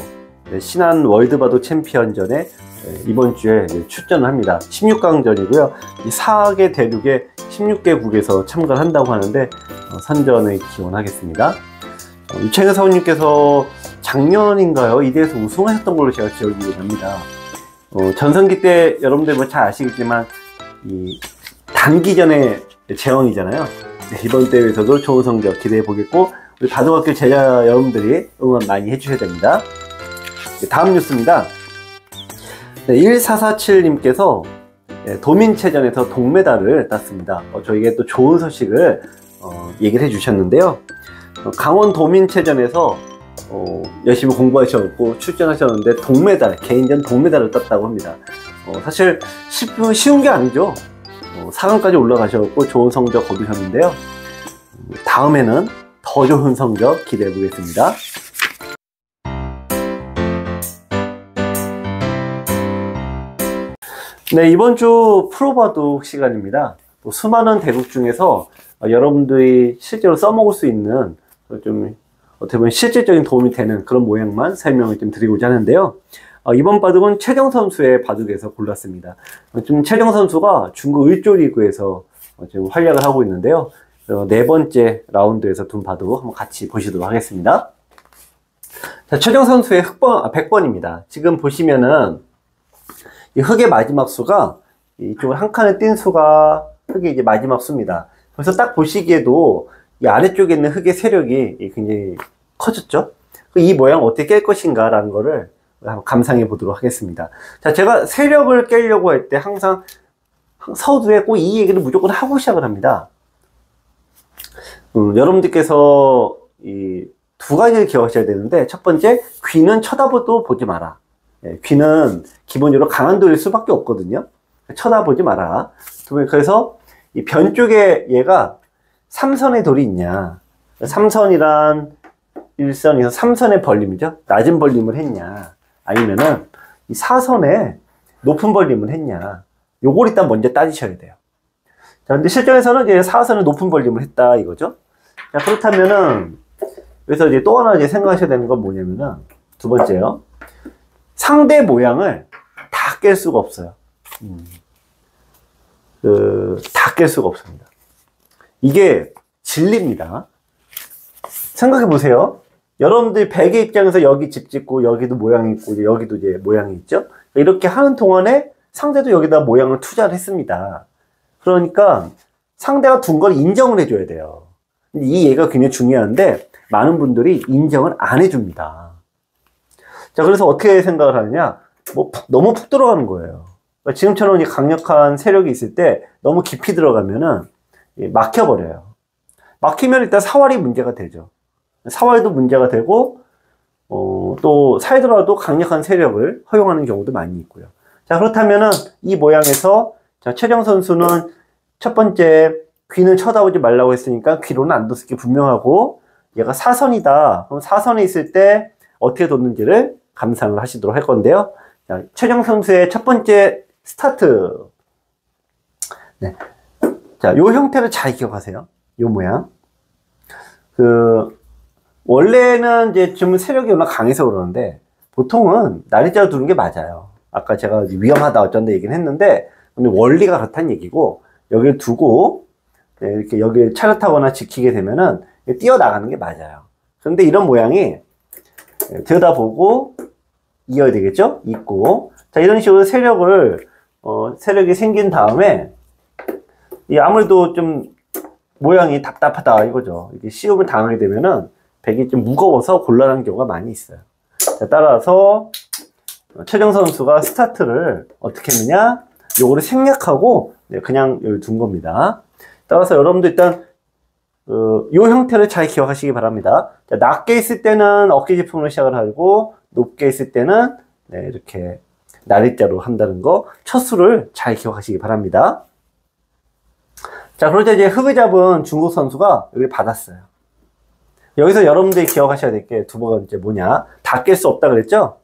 신한 월드바둑 챔피언전에 이번 주에 출전을 합니다. 16강전이고요. 4개 대륙의 16개국에서 참가를 한다고 하는데 선전을 기원하겠습니다. 유창혁 사원님께서 작년인가요? 이 대회에서 우승하셨던 걸로 제가 기억이 납니다. 전성기 때 여러분들 뭐 잘 아시겠지만 이 단기전의 제왕이잖아요. 네, 이번 대회에서도 좋은 성적 기대해 보겠고 우리 바둑학교 제자 여러분들이 응원 많이 해주셔야 됩니다. 네, 다음 뉴스입니다. 네, 1447님께서 도민체전에서 동메달을 땄습니다. 저에게 또 좋은 소식을 얘기를 해주셨는데요. 강원 도민체전에서 열심히 공부하셨고 출전하셨는데 동메달, 개인전 동메달을 땄다고 합니다. 사실 쉬운 게 아니죠. 4강까지 올라가셨고 좋은 성적 거두셨는데요. 다음에는 더 좋은 성적 기대해 보겠습니다. 네, 이번 주 프로바둑 시간입니다. 수많은 대국 중에서 여러분들이 실제로 써먹을 수 있는 좀 어떻게 보면 실질적인 도움이 되는 그런 모양만 설명을 좀 드리고자 하는데요. 이번 바둑은 최정 선수의 바둑에서 골랐습니다. 좀 최정 선수가 중국 을조 리그에서 지금 활약을 하고 있는데요. 네 번째 라운드에서 둔 바둑 한번 같이 보시도록 하겠습니다. 자, 최정 선수의 100번입니다. 지금 보시면은 이 흑의 마지막 수가 이쪽을 한 칸을 띈 수가 흑의 이제 마지막 수입니다. 그래서 딱 보시기에도 이 아래쪽에 있는 흑의 세력이 굉장히 커졌죠. 이 모양 어떻게 깰 것인가 라는 거를 한번 감상해 보도록 하겠습니다. 자, 제가 세력을 깨려고 할 때 항상 서두에 꼭 이 얘기를 무조건 하고 시작을 합니다. 여러분들께서 이 두 가지를 기억하셔야 되는데, 첫 번째, 귀는 쳐다보도 보지 마라. 귀는 기본적으로 강한도일 수밖에 없거든요. 쳐다보지 마라. 그래서 이 변 쪽에 얘가 3선의 돌이 있냐. 3선이란 1선에서 3선의 벌림이죠. 낮은 벌림을 했냐. 아니면은 이 4선에 높은 벌림을 했냐. 요걸 일단 먼저 따지셔야 돼요. 자, 근데 실전에서는 이제 4선에 높은 벌림을 했다 이거죠. 자, 그렇다면은 여기서 이제 또 하나 이제 생각하셔야 되는 건 뭐냐면은 두 번째요. 상대 모양을 다 깰 수가 없어요. 다 깰 수가 없습니다. 이게 진리입니다. 생각해 보세요. 여러분들 베개 입장에서 여기 집 짓고 여기도 모양이 있고 여기도 이제 모양이 있죠. 이렇게 하는 동안에 상대도 여기다 모양을 투자를 했습니다. 그러니까 상대가 둔 걸 인정을 해줘야 돼요. 이 얘가 굉장히 중요한데 많은 분들이 인정을 안 해줍니다. 자, 그래서 어떻게 생각을 하느냐? 너무 푹 들어가는 거예요. 그러니까 지금처럼 강력한 세력이 있을 때 너무 깊이 들어가면은 막혀버려요. 막히면 일단 사활이 문제가 되죠. 사활도 문제가 되고, 또 사이더라도 강력한 세력을 허용하는 경우도 많이 있고요. 자, 그렇다면은 이 모양에서, 자, 최정 선수는 첫 번째, 귀는 쳐다보지 말라고 했으니까 귀로는 안 뒀을 게 분명하고, 얘가 사선이다. 그럼 사선에 있을 때 어떻게 뒀는지를 감상을 하시도록 할 건데요. 자, 최정 선수의 첫 번째 스타트. 네. 자, 요 형태를 잘 기억하세요. 요 모양. 원래는 이제 좀 세력이 워낙 강해서 그러는데, 보통은 날짜로 두는 게 맞아요. 아까 제가 위험하다 어쩐다 얘기는 했는데, 근데 원리가 그렇다는 얘기고, 여기를 두고, 네, 이렇게 여기를 차렷하거나 지키게 되면은, 뛰어나가는 게 맞아요. 그런데 이런 모양이, 들여다보고, 이어야 되겠죠? 있고. 자, 이런 식으로 세력이 생긴 다음에, 아무래도 좀, 모양이 답답하다 이거죠. 이게 시험을 당하게 되면은, 백이 좀 무거워서 곤란한 경우가 많이 있어요. 자, 따라서 최정 선수가 스타트를 어떻게 했느냐? 요거를 생략하고 그냥 여기 둔 겁니다. 따라서 여러분도 일단 요 형태를 잘 기억하시기 바랍니다. 자, 낮게 있을 때는 어깨 제품으로 시작을 하고 높게 있을 때는 이렇게 나리자로 한다는 거, 첫 수를 잘 기억하시기 바랍니다. 자, 그러자 이제 흙을 잡은 중국 선수가 여기 받았어요. 여기서 여러분들이 기억하셔야 될 게 두 번째 뭐냐? 다 깰 수 없다 그랬죠?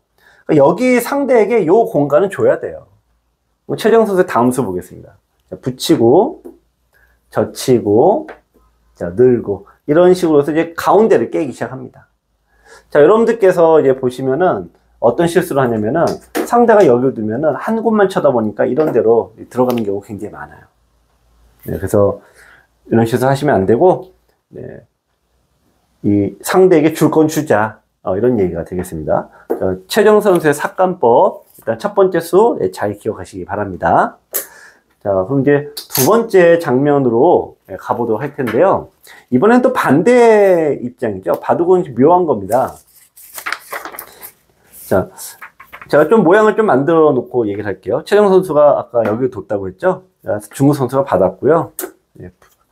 그러니까 여기 상대에게 요 공간을 줘야 돼요. 최정 선수의 다음 수 보겠습니다. 자, 붙이고, 젖히고, 자, 늘고, 이런 식으로 해서 이제 가운데를 깨기 시작합니다. 자, 여러분들께서 이제 보시면은 어떤 실수를 하냐면은 상대가 여기 두면은 한 곳만 쳐다보니까 이런 데로 들어가는 경우가 굉장히 많아요. 네, 그래서 이런 실수 하시면 안 되고, 네. 이 상대에게 줄 건 주자. 이런 얘기가 되겠습니다. 최정 선수의 삭감법. 일단 첫 번째 수 잘 기억하시기 바랍니다. 자, 그럼 이제 두 번째 장면으로 가보도록 할 텐데요. 이번엔 또 반대 입장이죠. 바둑은 묘한 겁니다. 자, 제가 좀 모양을 좀 만들어 놓고 얘기를 할게요. 최정 선수가 아까 여기를 뒀다고 했죠. 중국 선수가 받았고요.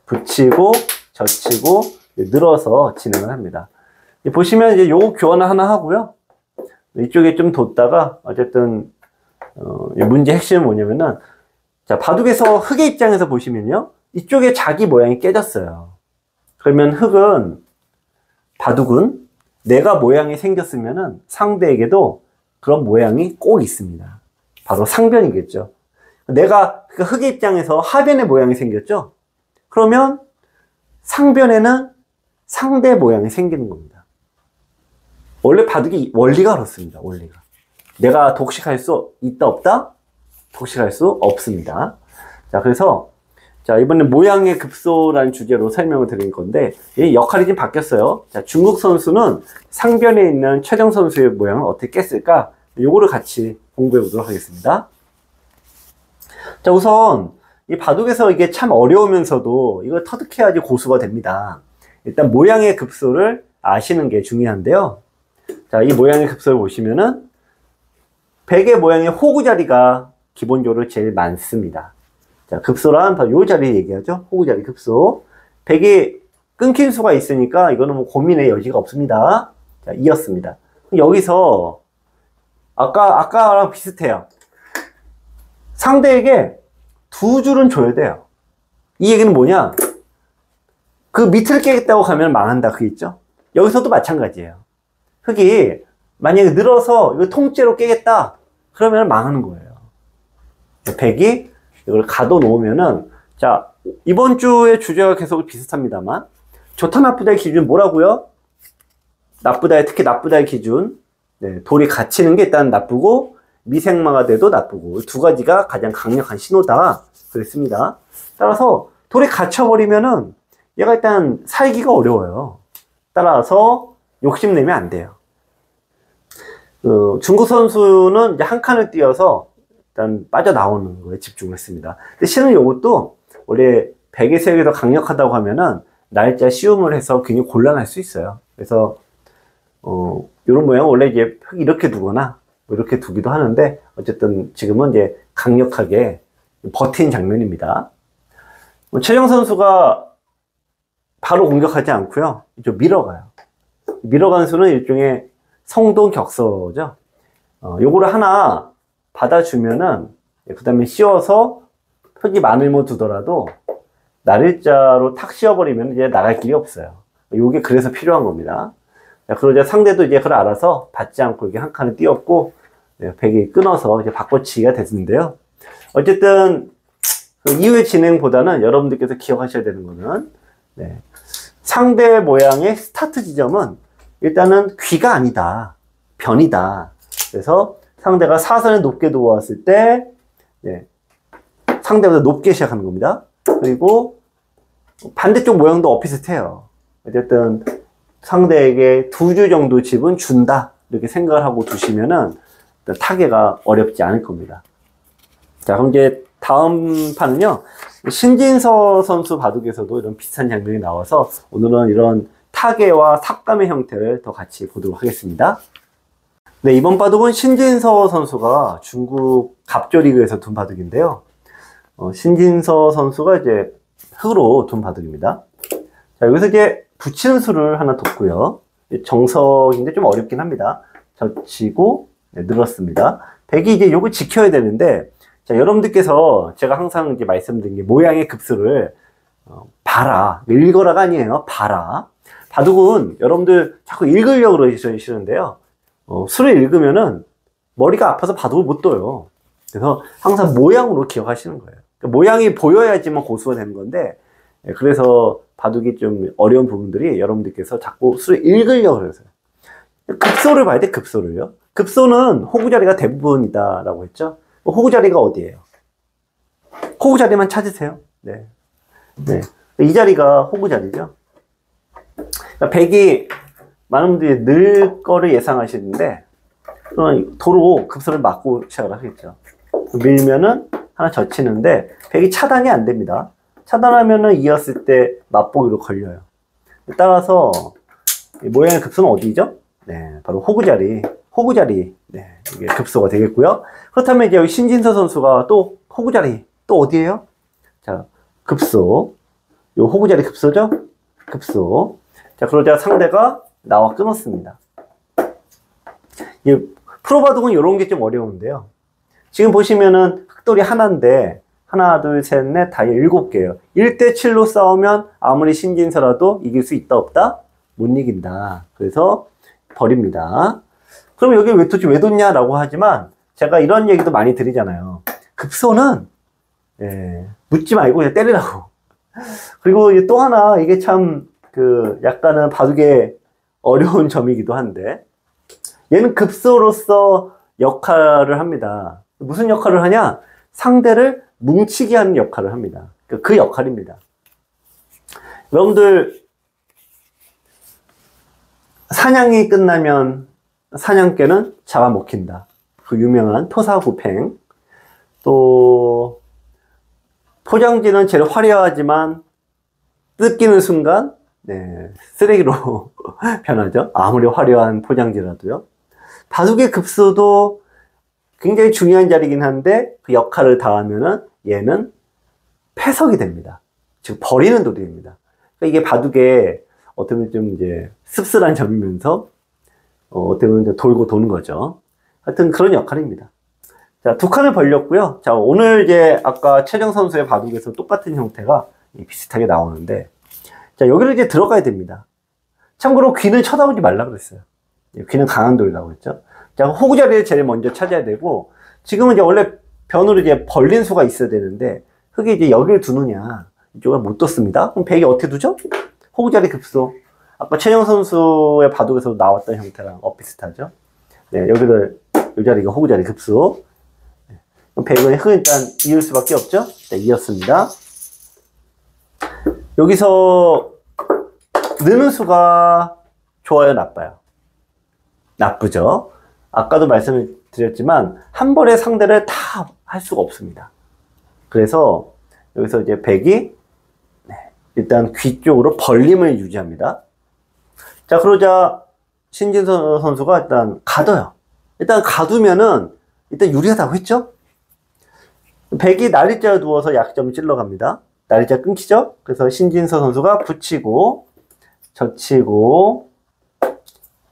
붙이고, 젖히고, 늘어서 진행을 합니다. 보시면 이제 요거 교환을 하나 하고요. 이쪽에 좀 뒀다가 어쨌든 문제 핵심은 뭐냐면은, 자, 바둑에서 흙의 입장에서 보시면요, 이쪽에 자기 모양이 깨졌어요. 그러면 바둑은 내가 모양이 생겼으면은 상대에게도 그런 모양이 꼭 있습니다. 바로 상변이겠죠. 내가 흙의 입장에서 하변의 모양이 생겼죠. 그러면 상변에는 상대 모양이 생기는 겁니다. 원래 바둑이 원리가 그렇습니다. 원리가. 내가 독식할 수 있다 없다? 독식할 수 없습니다. 자, 그래서 자, 이번에 모양의 급소라는 주제로 설명을 드릴 건데, 이 역할이 좀 바뀌었어요. 자, 중국 선수는 상변에 있는 최정 선수의 모양을 어떻게 깼을까? 요거를 같이 공부해 보도록 하겠습니다. 자, 우선 이 바둑에서 이게 참 어려우면서도 이걸 터득해야지 고수가 됩니다. 일단 모양의 급소를 아시는 게 중요한데요. 자, 이 모양의 급소를 보시면은 백의 모양의 호구 자리가 기본적으로 제일 많습니다. 자, 급소란 바로 이 자리 얘기하죠. 호구 자리 급소. 백이 끊길 수가 있으니까 이거는 뭐 고민의 여지가 없습니다. 자, 이었습니다. 여기서 아까랑 비슷해요. 상대에게 두 줄은 줘야 돼요. 이 얘기는 뭐냐? 그 밑을 깨겠다고 가면 망한다. 그게 있죠? 여기서도 마찬가지예요. 흙이 만약에 늘어서 이거 통째로 깨겠다. 그러면 망하는 거예요. 백이 이걸 가둬 놓으면은, 자, 이번 주의 주제가 계속 비슷합니다만, 좋다 나쁘다의 기준 뭐라고요? 나쁘다의, 특히 나쁘다의 기준. 네, 돌이 갇히는 게 일단 나쁘고, 미생마가 돼도 나쁘고, 두 가지가 가장 강력한 신호다. 그랬습니다. 따라서 돌이 갇혀버리면은 얘가 일단 살기가 어려워요. 따라서 욕심내면 안 돼요. 중국 선수는 이제 한 칸을 띄어서 일단 빠져나오는 거에 집중을 했습니다. 근데 실은 이것도 원래 백의 세력이 더 강력하다고 하면은 날짜 시움을 해서 굉장히 곤란할 수 있어요. 그래서 이런 모양은 원래 이제 이렇게 두거나 이렇게 두기도 하는데, 어쨌든 지금은 이제 강력하게 버틴 장면입니다. 최정 선수가 바로 공격하지 않고요, 좀 밀어가요. 밀어가는 수는 일종의 성동격서죠. 요거를 하나 받아주면은, 그 다음에 씌워서 흙이 마늘모 두더라도 날일자로 탁 씌워버리면 이제 나갈 길이 없어요. 요게 그래서 필요한 겁니다. 그러자 상대도 이제 그걸 알아서 받지 않고 이렇게 한 칸을 띄웠고, 백이 끊어서 이제 바꿔치기가 됐는데요. 어쨌든 그 이후의 진행보다는 여러분들께서 기억하셔야 되는 거는, 상대 모양의 스타트 지점은 일단은 귀가 아니다. 변이다. 그래서 상대가 사선에 높게 누워왔을 때 네, 상대보다 높게 시작하는 겁니다. 그리고 반대쪽 모양도 비슷해요. 어쨌든 상대에게 2주 정도 집은 준다. 이렇게 생각을 하고 두시면은 타개가 어렵지 않을 겁니다. 자, 그럼 이제 다음 판은요. 신진서 선수 바둑에서도 이런 비슷한 장면이 나와서 오늘은 이런 타개와 삭감의 형태를 더 같이 보도록 하겠습니다. 네, 이번 바둑은 신진서 선수가 중국 갑조리그에서 둔 바둑인데요. 신진서 선수가 이제 흑으로 둔 바둑입니다. 자, 여기서 이제 붙이는 수를 하나 뒀고요. 정석인데 좀 어렵긴 합니다. 젖히고 네, 늘었습니다. 백이 이제 요거 지켜야 되는데, 자, 여러분들께서 제가 항상 이제 말씀드린 게 모양의 급수를 봐라. 읽어라가 아니에요. 봐라. 바둑은 여러분들 자꾸 읽으려고 그러시는데요. 수를 읽으면은 머리가 아파서 바둑을 못 둬요. 그래서 항상 모양으로 기억하시는 거예요. 그러니까 모양이 보여야지만 고수가 되는 건데, 그래서 바둑이 좀 어려운 부분들이 여러분들께서 자꾸 수를 읽으려고 그러세요. 급소를 봐야 돼, 급소를요. 급소는 호구 자리가 대부분이다라고 했죠. 호구 자리가 어디예요? 호구 자리만 찾으세요. 네. 네. 이 자리가 호구 자리죠. 그러니까 백이 많은 분들이 늘 거를 예상하시는데, 도로 급소를 맞고 시작을 하겠죠. 밀면은 하나 젖히는데, 백이 차단이 안 됩니다. 차단하면은 이었을 때 맛보기로 걸려요. 따라서 모양의 급소는 어디죠? 네, 바로 호구 자리. 호구 자리. 네, 이게 급소가 되겠고요. 그렇다면 이제 여기 신진서 선수가 또 호구 자리 또 어디예요? 자, 급소. 요 호구 자리 급소죠? 급소. 자, 그러자 상대가 나와 끊었습니다. 이 프로 바둑은 이런 게 좀 어려운데요. 지금 보시면은 흑돌이 하나인데 하나, 둘, 셋, 넷, 다 7개예요. 1대7로 싸우면 아무리 신진서라도 이길 수 있다 없다? 못 이긴다. 그래서 버립니다. 그럼 여기 왜 도대체 왜 뒀냐라고 하지만 제가 이런 얘기도 많이 드리잖아요. 급소는 묻지 말고 그냥 때리라고. 그리고 또 하나 이게 참 약간은 바둑의 어려운 점이기도 한데 얘는 급소로서 역할을 합니다. 무슨 역할을 하냐? 상대를 뭉치게 하는 역할을 합니다. 그 역할입니다. 여러분들 사냥이 끝나면 사냥개는 잡아먹힌다. 그 유명한 토사구팽. 또 포장지는 제일 화려하지만 뜯기는 순간 쓰레기로 변하죠. 아무리 화려한 포장지라도요. 바둑의 급소도 굉장히 중요한 자리긴 한데 그 역할을 다하면은 얘는 패석이 됩니다. 즉 버리는 돌입니다. 그러니까 이게 바둑의 어떻게 보면 좀 이제 씁쓸한 점이면서 어떻게 보면 돌고 도는 거죠. 하여튼 그런 역할입니다. 자, 2칸을 벌렸고요. 자, 오늘 이제 아까 최정 선수의 바둑에서 똑같은 형태가 비슷하게 나오는데, 자, 여기를 이제 들어가야 됩니다. 참고로 귀는 쳐다보지 말라 그랬어요. 귀는 강한 돌이라고 했죠. 자, 호구 자리를 제일 먼저 찾아야 되고, 지금은 이제 원래 변으로 이제 벌린 수가 있어야 되는데, 흑이 이제 여기를 두느냐, 이쪽을 못 뒀습니다. 그럼 백이 어떻게 두죠? 호구 자리 급소. 아까 최정 선수의 바둑에서 나왔던 형태랑 비슷하죠. 네, 이 자리가 호구 자리 급소. 그럼 백은 흑은 일단 이을 수밖에 없죠. 네, 이었습니다. 여기서 느는 수가 좋아요, 나빠요? 나쁘죠. 아까도 말씀을 드렸지만 한 번에 상대를 다 할 수가 없습니다. 그래서 여기서 이제 백이 일단 귀 쪽으로 벌림을 유지합니다. 자, 그러자 신진서 선수가 일단 가둬요. 일단 가두면은 일단 유리하다고 했죠. 백이 나리자를 두어서 약점을 찔러 갑니다. 나리자 끊기죠. 그래서 신진서 선수가 붙이고 젖히고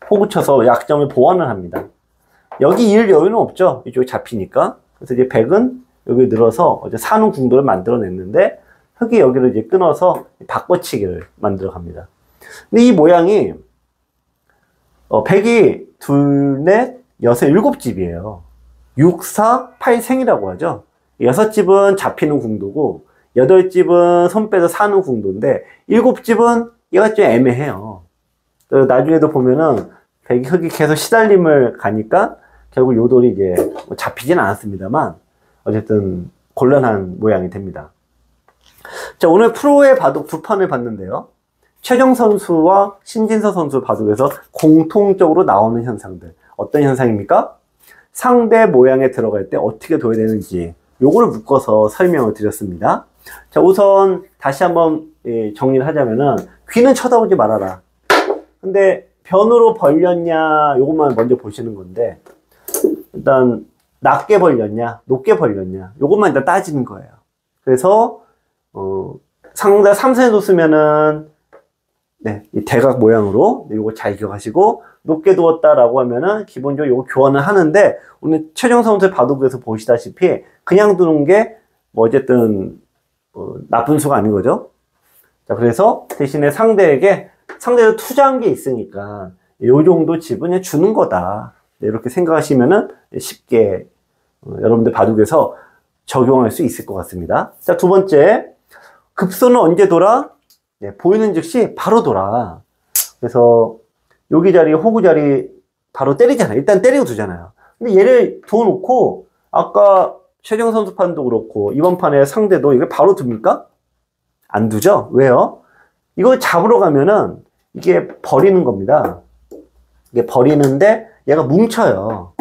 호구 쳐서 약점을 보완을 합니다. 여기 이을 여유는 없죠. 이쪽이 잡히니까. 그래서 이제 백은 여기 늘어서 어제 산후 궁도를 만들어냈는데 흑이 여기를 이제 끊어서 바꿔치기를 만들어 갑니다. 근데 이 모양이 백이 둘, 넷, 여섯, 7집이에요. 6, 4, 8생이라고 하죠. 6집은 잡히는 궁도고 8집은 손 빼서 산후 궁도인데 7집은 얘가 좀 애매해요. 나중에도 보면은 흙이 계속 시달림을 가니까 결국 요 돌이 이제 잡히진 않았습니다만 어쨌든 곤란한 모양이 됩니다. 자, 오늘 프로의 바둑 두 판을 봤는데요. 최정 선수와 신진서 선수 바둑에서 공통적으로 나오는 현상들. 어떤 현상입니까? 상대 모양에 들어갈 때 어떻게 둬야 되는지 요거를 묶어서 설명을 드렸습니다. 자, 우선 다시 한번 정리를 하자면은 귀는 쳐다보지 말아라. 근데 변으로 벌렸냐 요것만 먼저 보시는 건데 일단 낮게 벌렸냐 높게 벌렸냐 요것만 일단 따지는 거예요. 그래서 상대 3선에 뒀으면은 네, 이 대각 모양으로 요거 잘 기억하시고 높게 두었다라고 하면은 기본적으로 요거 교환을 하는데 오늘 최정 선수의 바둑에서 보시다시피 그냥 두는 게 뭐 어쨌든 나쁜 수가 아닌 거죠. 자, 그래서 대신에 상대도 투자한 게 있으니까 요 정도 지분을 주는 거다. 네, 이렇게 생각하시면은 쉽게 여러분들 바둑에서 적용할 수 있을 것 같습니다. 자, 두 번째, 급소는 언제 돌아? 네, 보이는 즉시 바로 돌아. 그래서 여기 자리, 호구 자리 바로 때리잖아요. 일단 때리고 두잖아요. 근데 얘를 두어놓고 아까 최정 선수 판도 그렇고 이번 판에 상대도 이걸 바로 둡니까? 안 두죠? 왜요? 이걸 잡으러 가면은 이게 버리는 겁니다. 이게 버리는데 얘가 뭉쳐요.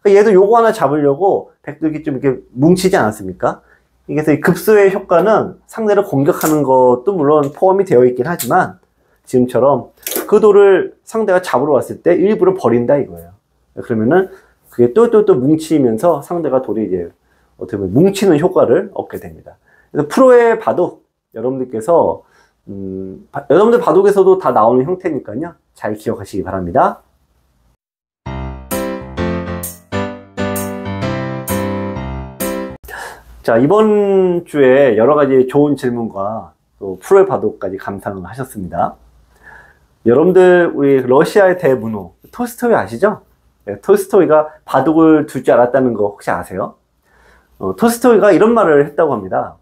그러니까 얘도 요거 하나 잡으려고 백두기 좀 이렇게 뭉치지 않았습니까? 그래서 이 급소의 효과는 상대를 공격하는 것도 물론 포함이 되어 있긴 하지만 지금처럼 그 돌을 상대가 잡으러 왔을 때 일부러 버린다 이거예요. 그러면은 그게 또 뭉치면서 상대가 돌이 이제 어떻게 보면 뭉치는 효과를 얻게 됩니다. 그래서 프로의 바둑 여러분들께서 여러분들 바둑에서도 다 나오는 형태니까요. 잘 기억하시기 바랍니다. 자, 이번 주에 여러 가지 좋은 질문과 또 프로의 바둑까지 감상을 하셨습니다. 여러분들 우리 러시아의 대문호 톨스토이 아시죠? 네, 톨스토이가 바둑을 둘 줄 알았다는 거 혹시 아세요? 톨스토이가 이런 말을 했다고 합니다.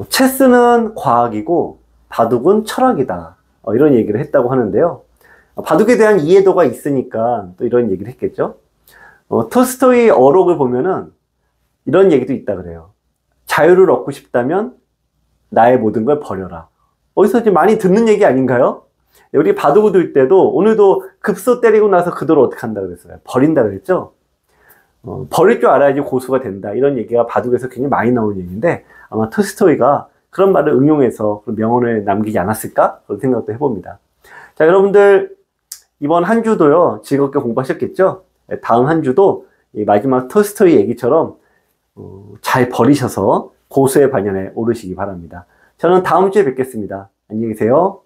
체스는 과학이고 바둑은 철학이다. 이런 얘기를 했다고 하는데요. 바둑에 대한 이해도가 있으니까 또 이런 얘기를 했겠죠. 톨스토이 어록을 보면은 이런 얘기도 있다 그래요. 자유를 얻고 싶다면 나의 모든 걸 버려라. 어디서 이제 많이 듣는 얘기 아닌가요? 우리 바둑을 둘 때도 오늘도 급소 때리고 나서 그 돌을 어떻게 한다 그랬어요? 버린다 그랬죠? 버릴 줄 알아야지 고수가 된다. 이런 얘기가 바둑에서 굉장히 많이 나오는 얘기인데 아마 톨스토이가 그런 말을 응용해서 그런 명언을 남기지 않았을까? 그런 생각도 해봅니다. 자, 여러분들 이번 한 주도요 즐겁게 공부하셨겠죠? 다음 한 주도 이 마지막 톨스토이 얘기처럼 잘 버리셔서 고수의 반열에 오르시기 바랍니다. 저는 다음 주에 뵙겠습니다. 안녕히 계세요.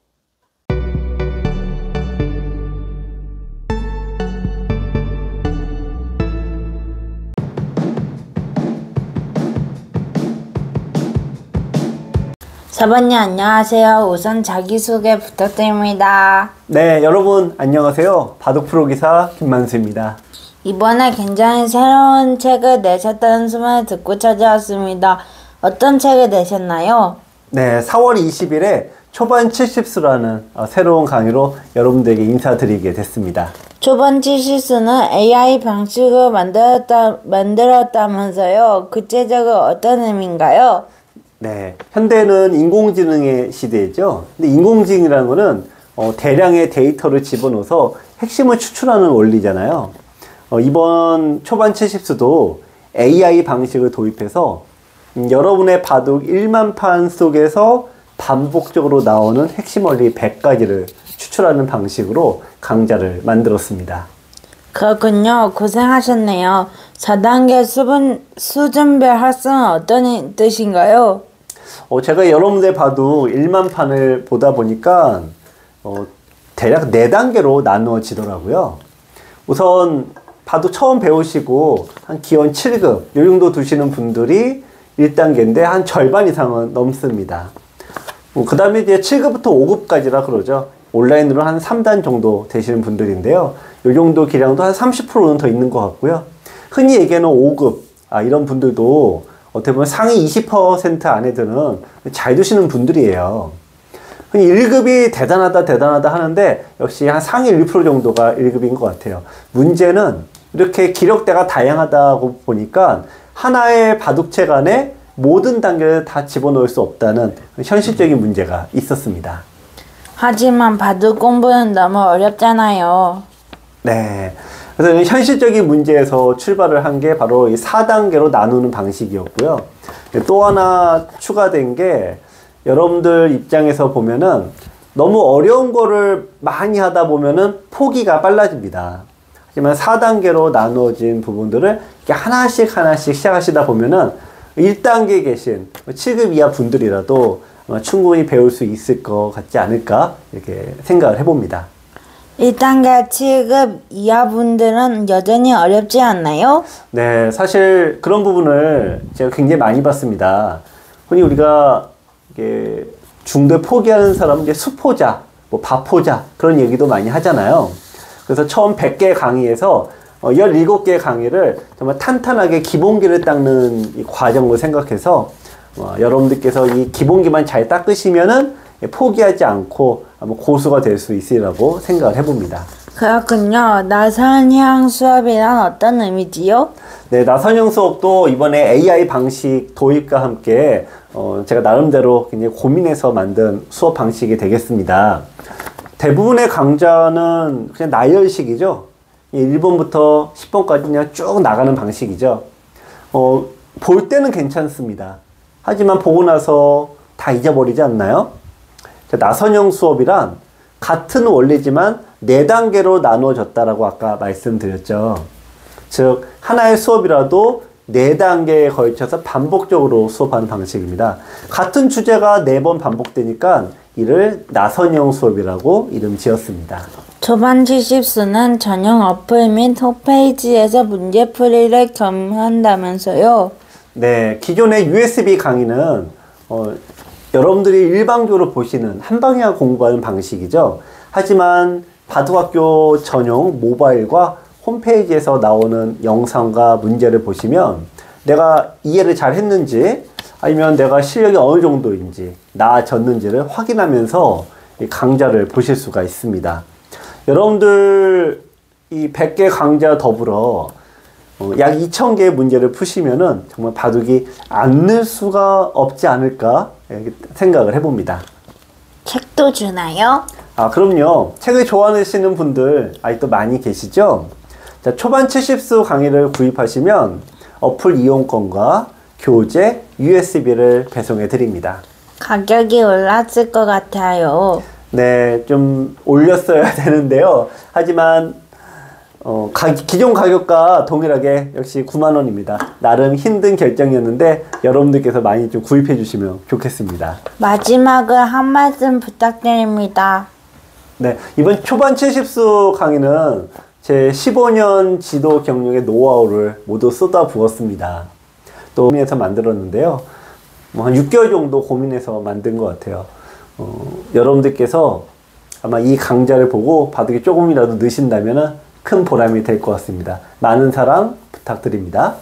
사부님 안녕하세요. 우선 자기소개 부탁드립니다. 네, 여러분 안녕하세요. 바둑 프로 기사 김만수입니다. 이번에 굉장히 새로운 책을 내셨다는 소문을 듣고 찾아왔습니다. 어떤 책을 내셨나요? 네, 4월 20일에 초반 70수라는 새로운 강의로 여러분들에게 인사드리게 됐습니다. 초반 70수는 AI 방식을 만들었다면서요. 구체적으로 어떤 의미인가요? 네, 현대는 인공지능의 시대죠. 근데 인공지능이라는 거는 대량의 데이터를 집어넣어서 핵심을 추출하는 원리잖아요. 이번 초반 70수도 AI 방식을 도입해서 여러분의 바둑 1만 판 속에서 반복적으로 나오는 핵심 원리 100가지를 추출하는 방식으로 강좌를 만들었습니다. 그렇군요. 고생하셨네요. 4단계 수준별 학습은 어떤 뜻인가요? 제가 여러분들 바둑 1만 판을 보다 보니까 대략 4단계로 나누어지더라고요. 우선 바둑 처음 배우시고 한 기원 7급 요 정도 두시는 분들이 1단계인데 한 절반 이상은 넘습니다. 그 다음에 이제 7급부터 5급까지라 그러죠. 온라인으로 한 3단 정도 되시는 분들인데요. 요 정도 기량도 한 30%는 더 있는 것 같고요. 흔히 얘기하는 5급 이런 분들도 어떻게 보면 상위 20% 안에 드는 잘 두시는 분들이에요. 흔히 1급이 대단하다 하는데 역시 한 상위 1% 정도가 1급인 것 같아요. 문제는 이렇게 기력대가 다양하다고 보니까 하나의 바둑책 안에 모든 단계를 다 집어넣을 수 없다는 현실적인 문제가 있었습니다. 하지만 바둑 공부는 너무 어렵잖아요. 네. 그래서 현실적인 문제에서 출발을 한 게 바로 이 4단계로 나누는 방식이었고요. 또 하나 추가된 게 여러분들 입장에서 보면은 너무 어려운 거를 많이 하다 보면은 포기가 빨라집니다. 하지만 4단계로 나누어진 부분들을 이렇게 하나씩 시작하시다 보면은 1단계에 계신 7급 이하 분들이라도 충분히 배울 수 있을 것 같지 않을까 이렇게 생각을 해봅니다. 1단계 7급 이하 분들은 여전히 어렵지 않나요? 네, 사실 그런 부분을 제가 굉장히 많이 봤습니다. 흔히 우리가 이게 중도에 포기하는 사람은 이제 수포자, 뭐 바포자 그런 얘기도 많이 하잖아요. 그래서 처음 100개 강의에서 17개 강의를 정말 탄탄하게 기본기를 닦는 이 과정으로 생각해서 여러분들께서 이 기본기만 잘 닦으시면은 포기하지 않고 고수가 될 수 있으리라고 생각을 해봅니다. 그렇군요. 나선형 수업이란 어떤 의미지요? 네, 나선형 수업도 이번에 AI 방식 도입과 함께 제가 나름대로 굉장히 고민해서 만든 수업 방식이 되겠습니다. 대부분의 강좌는 그냥 나열식이죠. 1번부터 10번까지 그냥 쭉 나가는 방식이죠. 볼 때는 괜찮습니다. 하지만 보고 나서 다 잊어버리지 않나요? 나선형 수업이란 같은 원리지만 4단계로 나누어졌다라고 아까 말씀드렸죠. 즉 하나의 수업이라도 4단계에 걸쳐서 반복적으로 수업하는 방식입니다. 같은 주제가 4번 반복되니까 이를 나선형 수업이라고 이름 지었습니다. 초반 70수는 전용 어플 및 홈페이지에서 문제풀이를 겸한다면서요? 네, 기존의 USB 강의는 여러분들이 일방적으로 보시는 한방향 공부하는 방식이죠. 하지만 바둑학교 전용 모바일과 홈페이지에서 나오는 영상과 문제를 보시면 내가 이해를 잘 했는지 아니면 내가 실력이 어느 정도인지 나아졌는지를 확인하면서 이 강좌를 보실 수가 있습니다. 여러분들 이 100개 강좌 더불어 약 2000개의 문제를 푸시면은 정말 바둑이 안 늘 수가 없지 않을까 생각을 해봅니다. 책도 주나요? 아, 그럼요. 책을 좋아하시는 분들 아직도 많이 계시죠? 자, 초반 70수 강의를 구입하시면 어플 이용권과 교재, USB를 배송해 드립니다. 가격이 올랐을 것 같아요. 네, 좀 올렸어야 되는데요. 하지만 기존 가격과 동일하게 역시 9만원입니다. 나름 힘든 결정이었는데 여러분들께서 많이 좀 구입해 주시면 좋겠습니다. 마지막으로 한 말씀 부탁드립니다. 네, 이번 초반 70수 강의는 제 15년 지도 경력의 노하우를 모두 쏟아부었습니다. 또 고민해서 만들었는데요. 한 6개월 정도 고민해서 만든 것 같아요. 여러분들께서 아마 이 강좌를 보고 바둑이 조금이라도 느신다면 큰 보람이 될 것 같습니다. 많은 사랑 부탁드립니다.